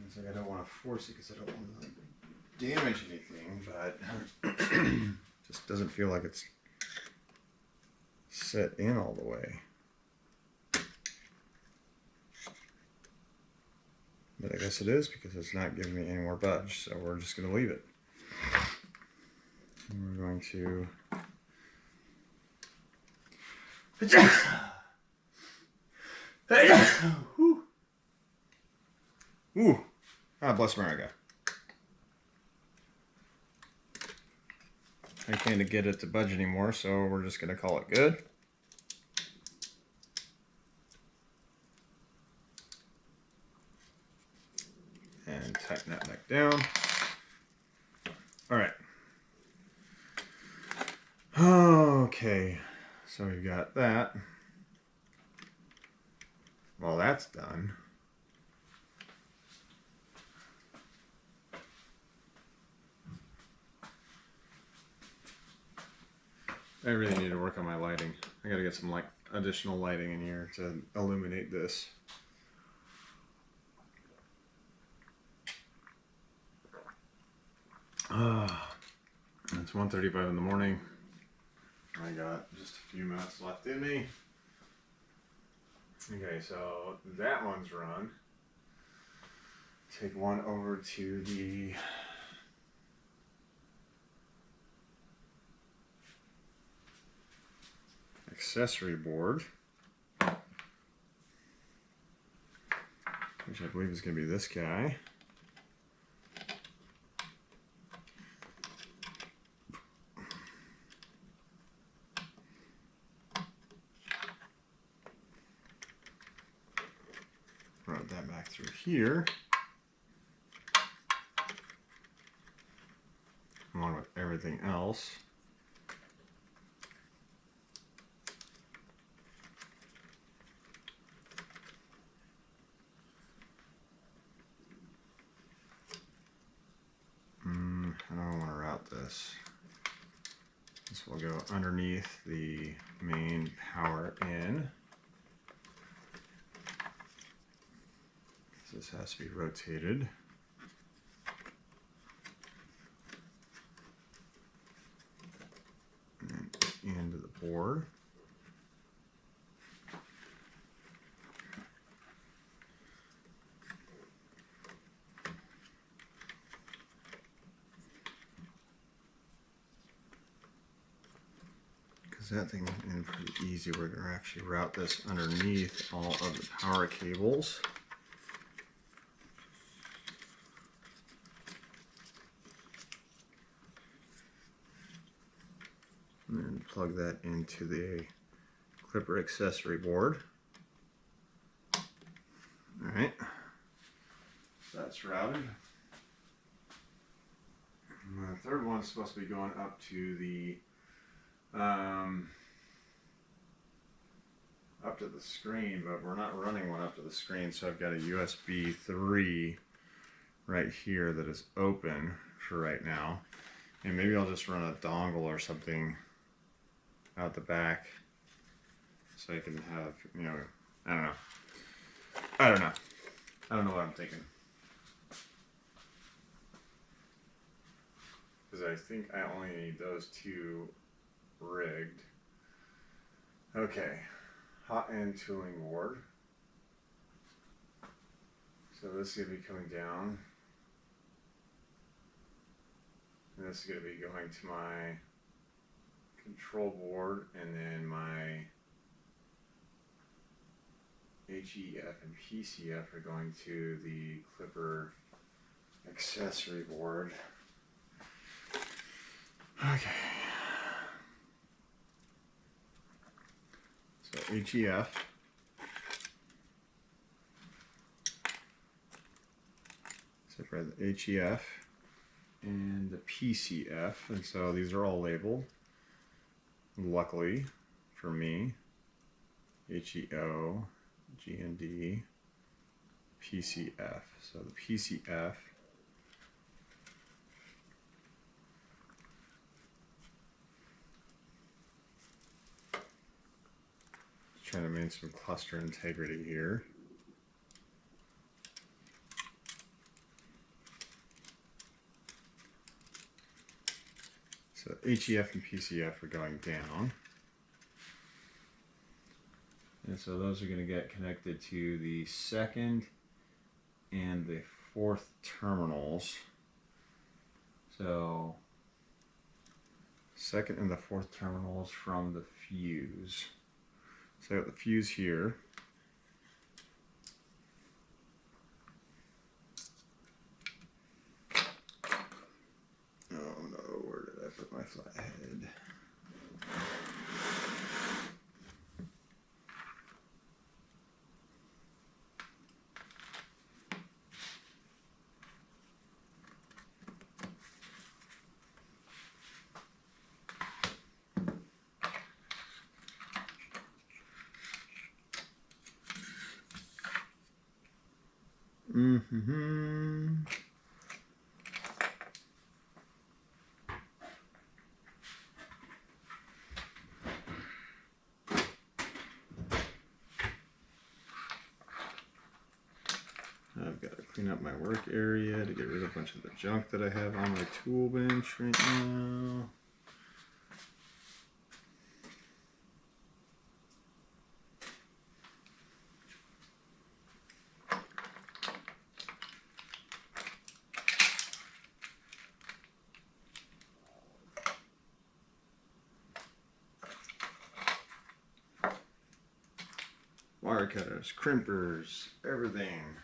It's like I don't want to force it because I don't want to damage anything, but just doesn't feel like it's set in all the way. But I guess it is because it's not giving me any more budge, so we're just going to leave it. And we're going to... Ooh! Ah, bless America. I can't get it to budge anymore, so we're just going to call it good. And tighten that back down. Alright. Okay, so we've got that. Well, that's done. I really need to work on my lighting. I gotta get some additional lighting in here to illuminate this. It's 1:35 in the morning. I got just a few minutes left in me. Okay, so that one's run. Take one over to the accessory board, which I believe is going to be this guy. Run that back through here, along with everything else. I don't want to route this. This will go underneath the main power in. This has to be rotated. And into the board. Because that thing went in pretty easy. We're going to actually route this underneath all of the power cables. And then plug that into the clipper accessory board. Alright, that's routed. And the third one's supposed to be going up to the screen, but we're not running one up to the screen, so I've got a USB 3 right here that is open for right now. And maybe I'll just run a dongle or something out the back so I can have, you know, I don't know what I'm thinking, because I think I only need those two rigged. Okay, hot end tooling board. So this is going to be coming down, and this is going to be going to my control board, and then my HEF and PCF are going to the clipper accessory board. Okay. So HEF. Separate the HEF and the PCF, and so these are all labeled. Luckily for me, HEO, GND, PCF. So the PCF trying to maintain some cluster integrity here. So HEF and PCF are going down. And so those are going to get connected to the second and the fourth terminals. So second and the fourth terminals from the fuse. So I got the fuse here. Oh no, where did I put my flathead? I've got to clean up my work area to get rid of a bunch of the junk that I have on my tool bench right now. Wire cutters, crimpers, everything.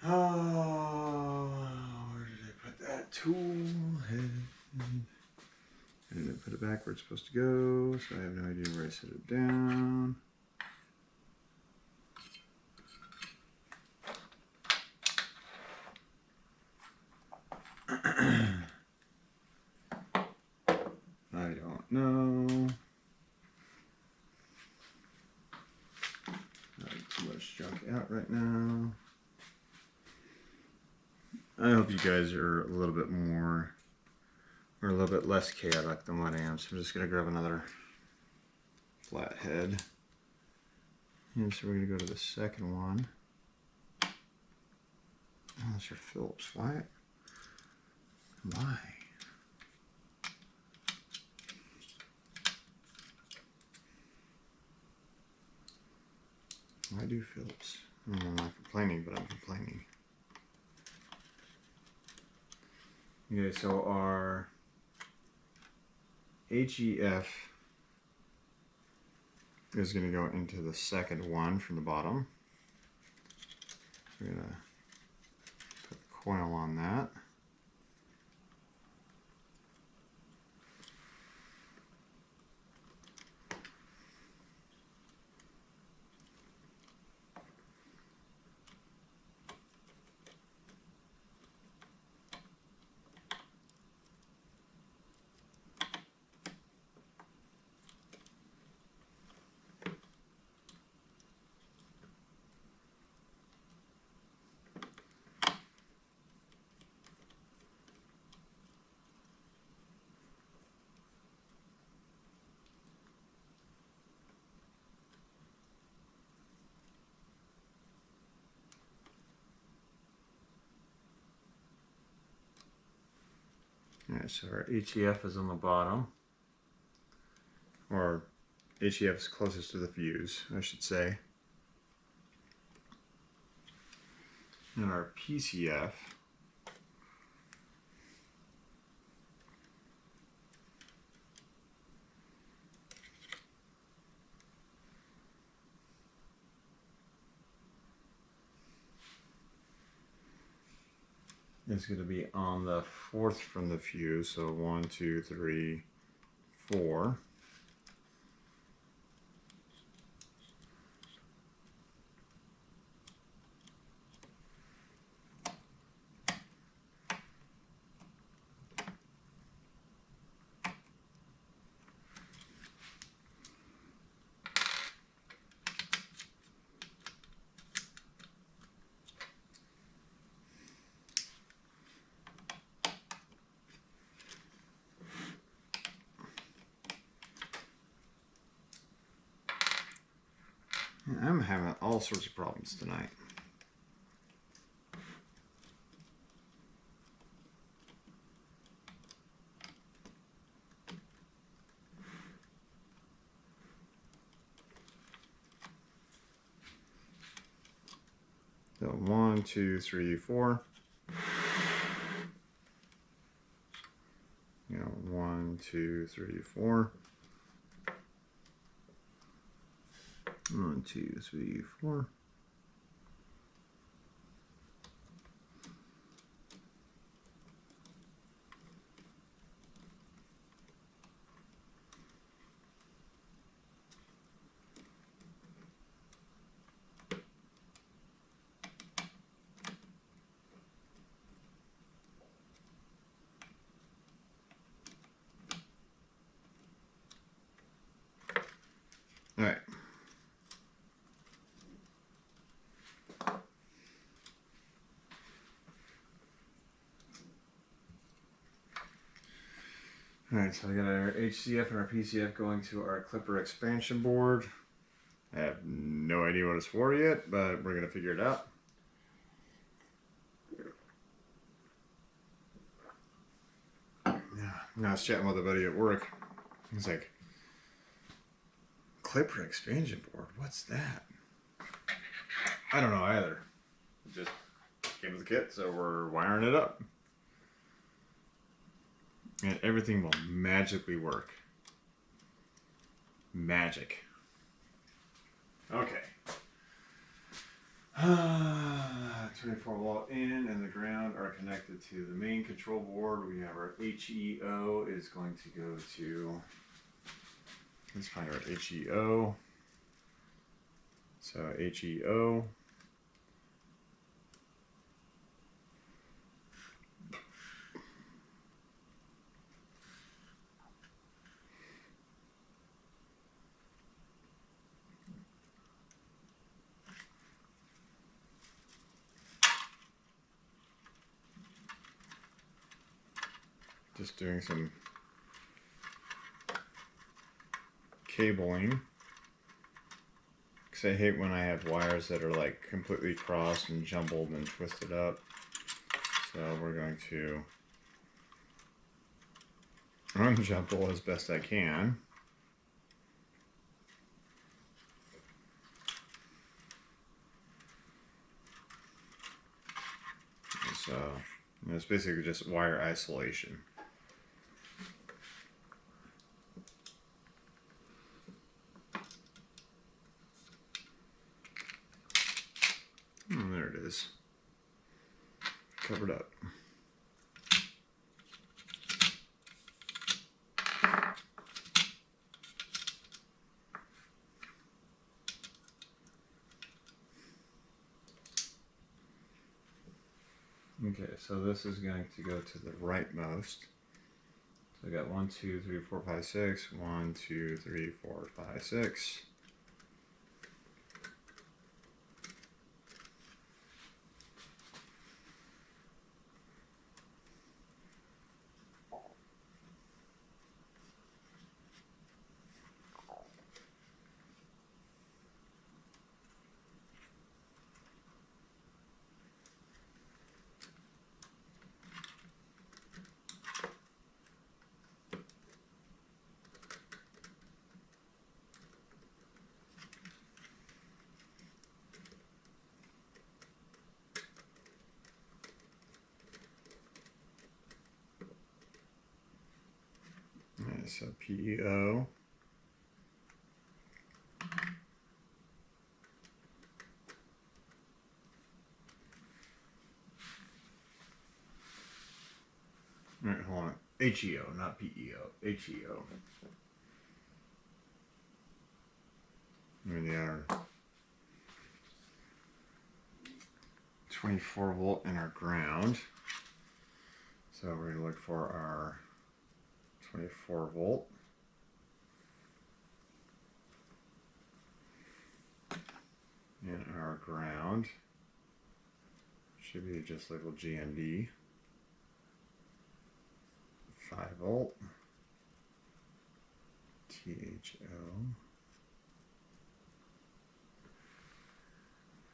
Oh, where did I put that tool head? I didn't put it back where it's supposed to go, so I have no idea where I set it down. I don't know. Not too much junk out right now. I hope you guys are a little bit more, or a little bit less chaotic than what I am. So I'm just gonna grab another flathead. And so we're going to go to the second one. Oh, that's your Phillips. Why? Why? Why do Phillips? I'm not complaining, but I'm complaining. Okay, so our HEF is going to go into the second one from the bottom. So we're going to put the coil on that. Alright, so our HEF is on the bottom, or HEF is closest to the fuse, I should say. And our PCF is going to be on the fourth from the fuse, so 1, 2, 3, 4. I'm having all sorts of problems tonight. So 1, 2, 3, 4. 1, 2, 3, 4. 1, 2, 3, 4. All right. Alright, so I got our HCF and our PCF going to our Clipper expansion board. I have no idea what it's for yet, but we're going to figure it out. Yeah, I was chatting with a buddy at work. He's like, Clipper expansion board? What's that? I don't know either. It just came with the kit, so we're wiring it up. And everything will magically work. Magic. Okay. 24 volt in and the ground are connected to the main control board. We have our HEO is going to go to, let's find our HEO. So HEO. Just doing some cabling, because I hate when I have wires that are like completely crossed and jumbled and twisted up. So we're going to unjumble as best I can. So it's basically just wire isolation. There it is. Covered up. Okay, so this is going to go to the rightmost. So I got 1, 2, 3, 4, 5, 6. 1, 2, 3, 4, 5, 6. Alright, so PEO. Alright, hold on. HEO, not PEO. HEO. There they are. 24 volt in our ground. So we're going to look for our 24 volt. And our ground should be just labeled GND. 5 volt. THO.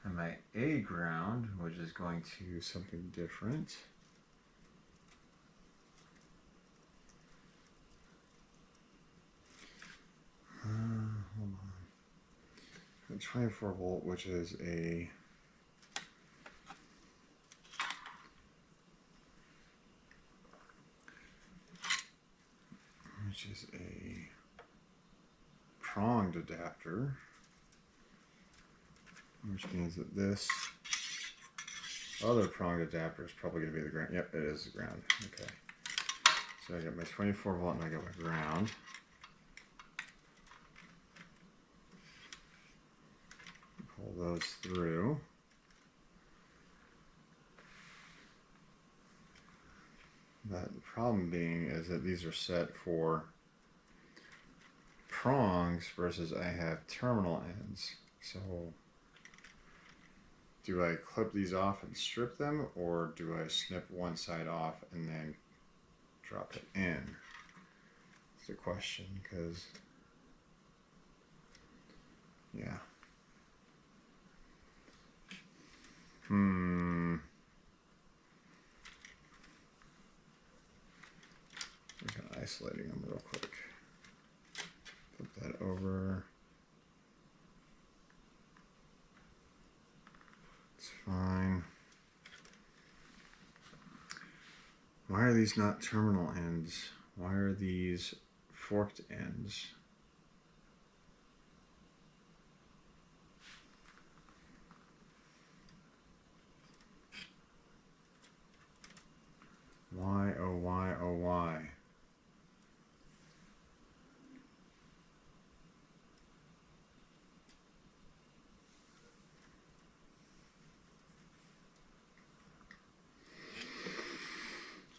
And my A ground, which is going to something different. Hold on. 24 volt, which is a pronged adapter, which means that this other pronged adapter is probably going to be the ground. Yep, it is the ground. Okay. So I got my 24 volt and I got my ground. Pull those through. But the problem being is that these are set for prongs versus I have terminal ends. So do I clip these off and strip them, or do I snip one side off and then drop it in? It's a question, because yeah. We're kind of isolating them real quick. Flip that over. It's fine. Why are these not terminal ends? Why are these forked ends? Why, oh why, oh why?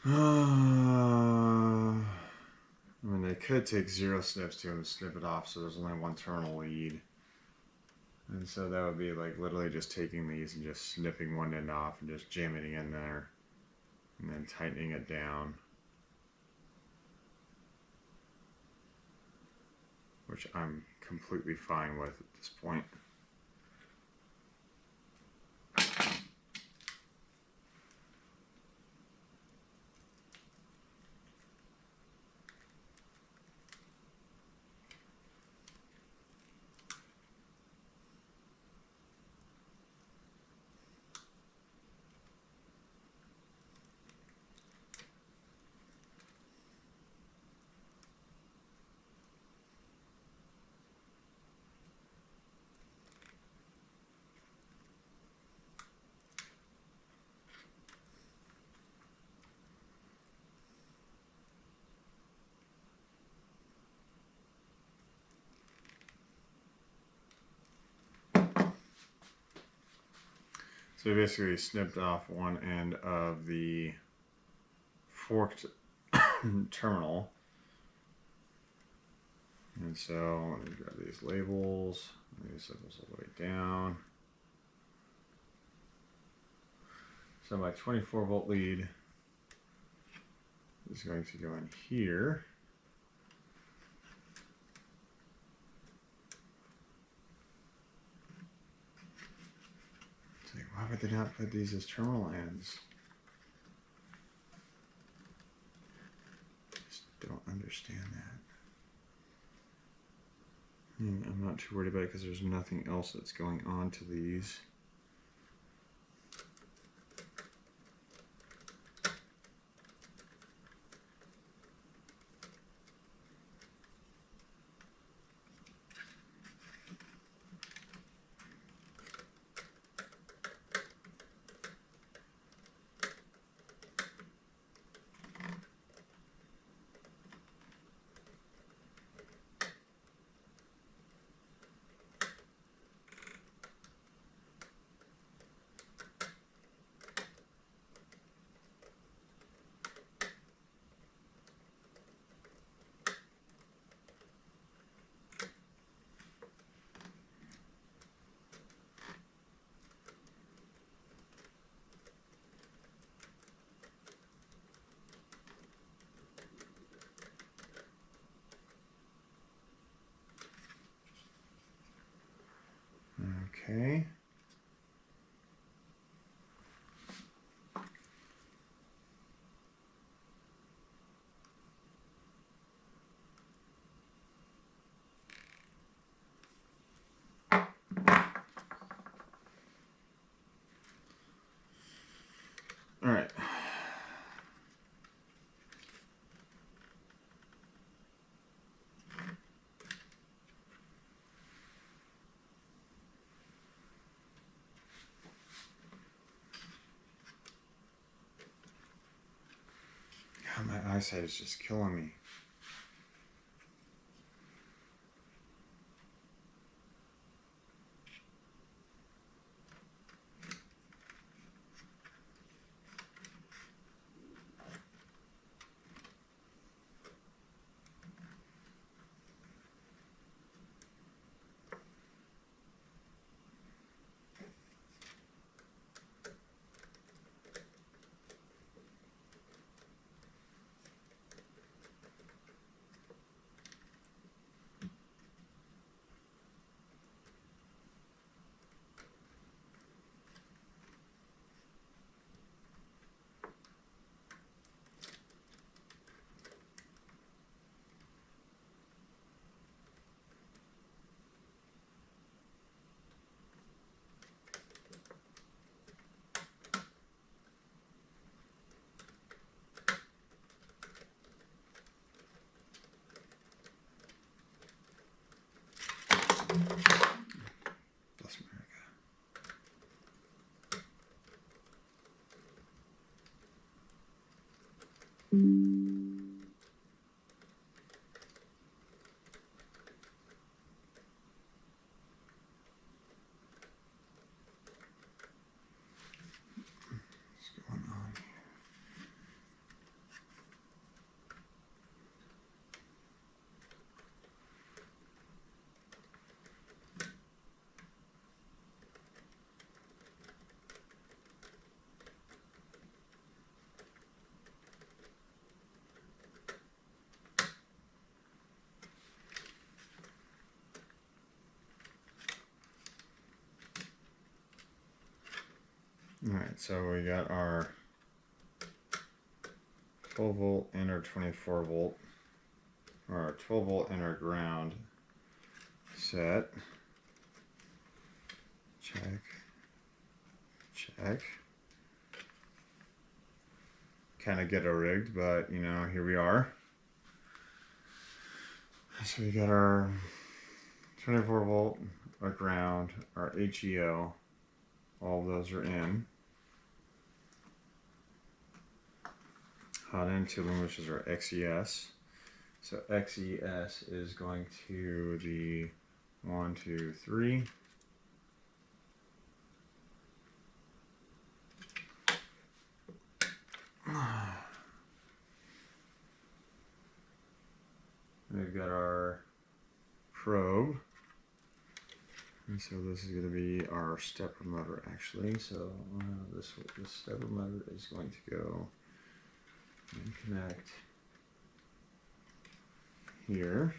I mean, they could take 0 snips to and snip it off so there's only one terminal lead. And so that would be like literally just taking these and just snipping one end off and just jamming it in there. And then tightening it down. Which I'm completely fine with at this point. So we basically snipped off one end of the forked terminal. And so let me grab these labels. These labels all the way down. So my 24-volt lead is going to go in here. It's like, why would they not put these as terminal ends? Just don't understand that. I'm not too worried about it because there's nothing else that's going on to these. Okay. All right. God, my eyesight is just killing me. Bless America. What's going on here? Alright, so we got our 12 volt and our 24 volt, or our 12 volt and our ground set. Check. Check. Kind of ghetto rigged, but you know, here we are. So we got our 24 volt, our ground, our HEO. All of those are in. Hot end tubing, which is our XES. So XES is going to the 1, 2, 3. We've got our probe. And so this is going to be our stepper motor actually. So this stepper motor is going to go and connect here.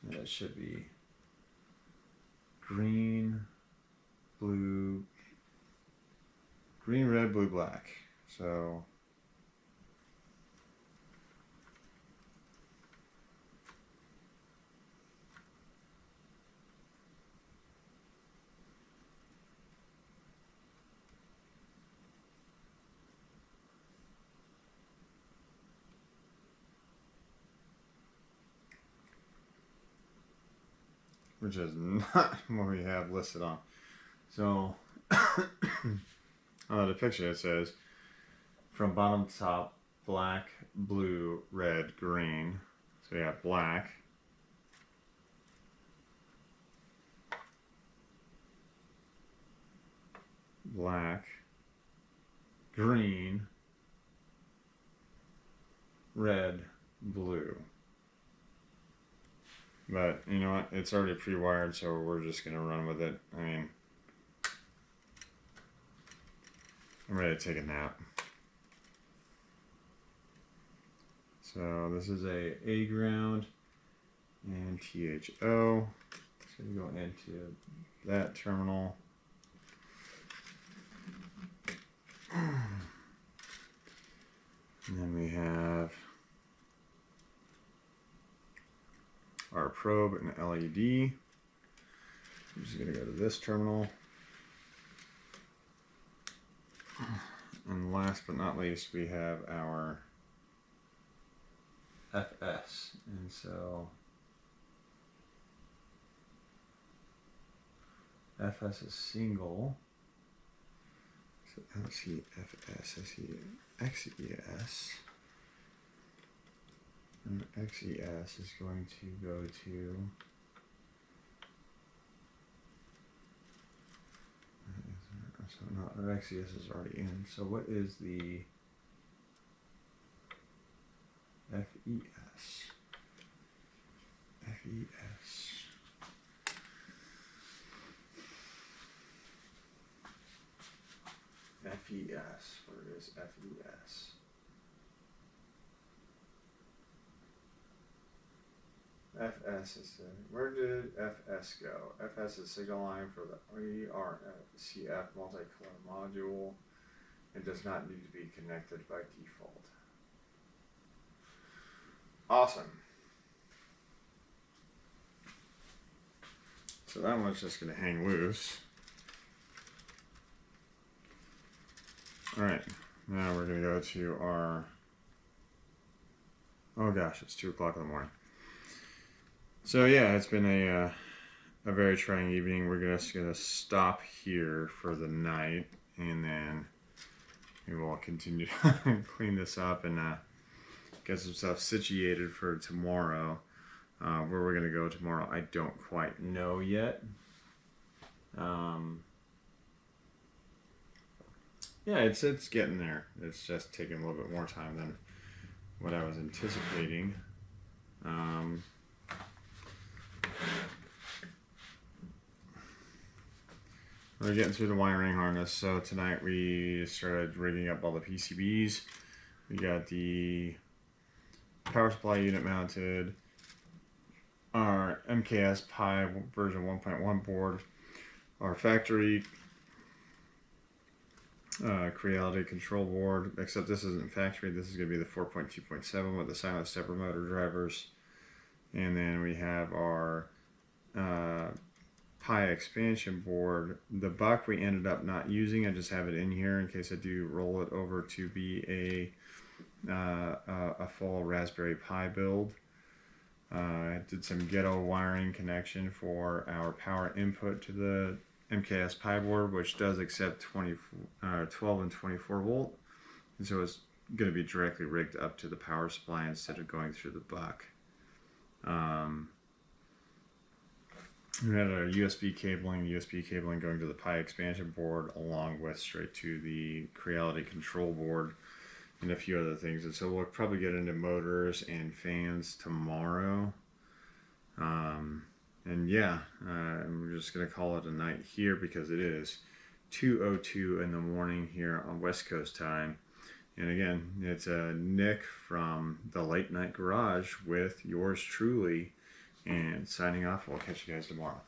And it should be green, blue, green, red, blue, black. So which is not what we have listed on. So on the picture it says from bottom to top, black, blue, red, green. So we have black, black, green, red, blue. But you know what? It's already pre-wired, so we're just gonna run with it. I mean, I'm ready to take a nap. So this is a ground and THO. It's gonna go into that terminal. And then we have our probe and LED. I'm just going to go to this terminal. And last but not least, we have our FS. And so FS is single. So I don't see FS, I see XES. And XES is going to go to so not our XES is already in. So what is the FES? FES. FES. Where is FES? FS is where did FS go? FS is signal line for the ERCF multicolor module. It does not need to be connected by default. Awesome. So that one's just going to hang loose. Alright, now we're going to go to our, oh gosh, it's 2 o'clock in the morning. So yeah, it's been a very trying evening. We're just going to stop here for the night, and then we will continue to clean this up and get some stuff situated for tomorrow. Where we're going to go tomorrow, I don't quite know yet. Yeah, it's getting there. It's just taking a little bit more time than what I was anticipating. We're getting through the wiring harness. So tonight we started rigging up all the PCBs. We got the power supply unit mounted, our MKS Pi version 1.1 board, our factory Creality control board, except this isn't factory. This is going to be the 4.2.7 with the silent stepper motor drivers. And then we have our Pi expansion board. The buck we ended up not using. I just have it in here in case I do roll it over to be a full Raspberry Pi build. I did some ghetto wiring connection for our power input to the MKS Pi board, which does accept 12 and 24 volt, and so it's going to be directly rigged up to the power supply instead of going through the buck. We had our USB cabling going to the Pi expansion board, along with straight to the Creality control board, and a few other things. And so we'll probably get into motors and fans tomorrow. And yeah, we're just gonna call it a night here because it is 2:02 in the morning here on West Coast time. And again, it's Nick from the Late Night Garage with yours truly, and signing off. We'll catch you guys tomorrow.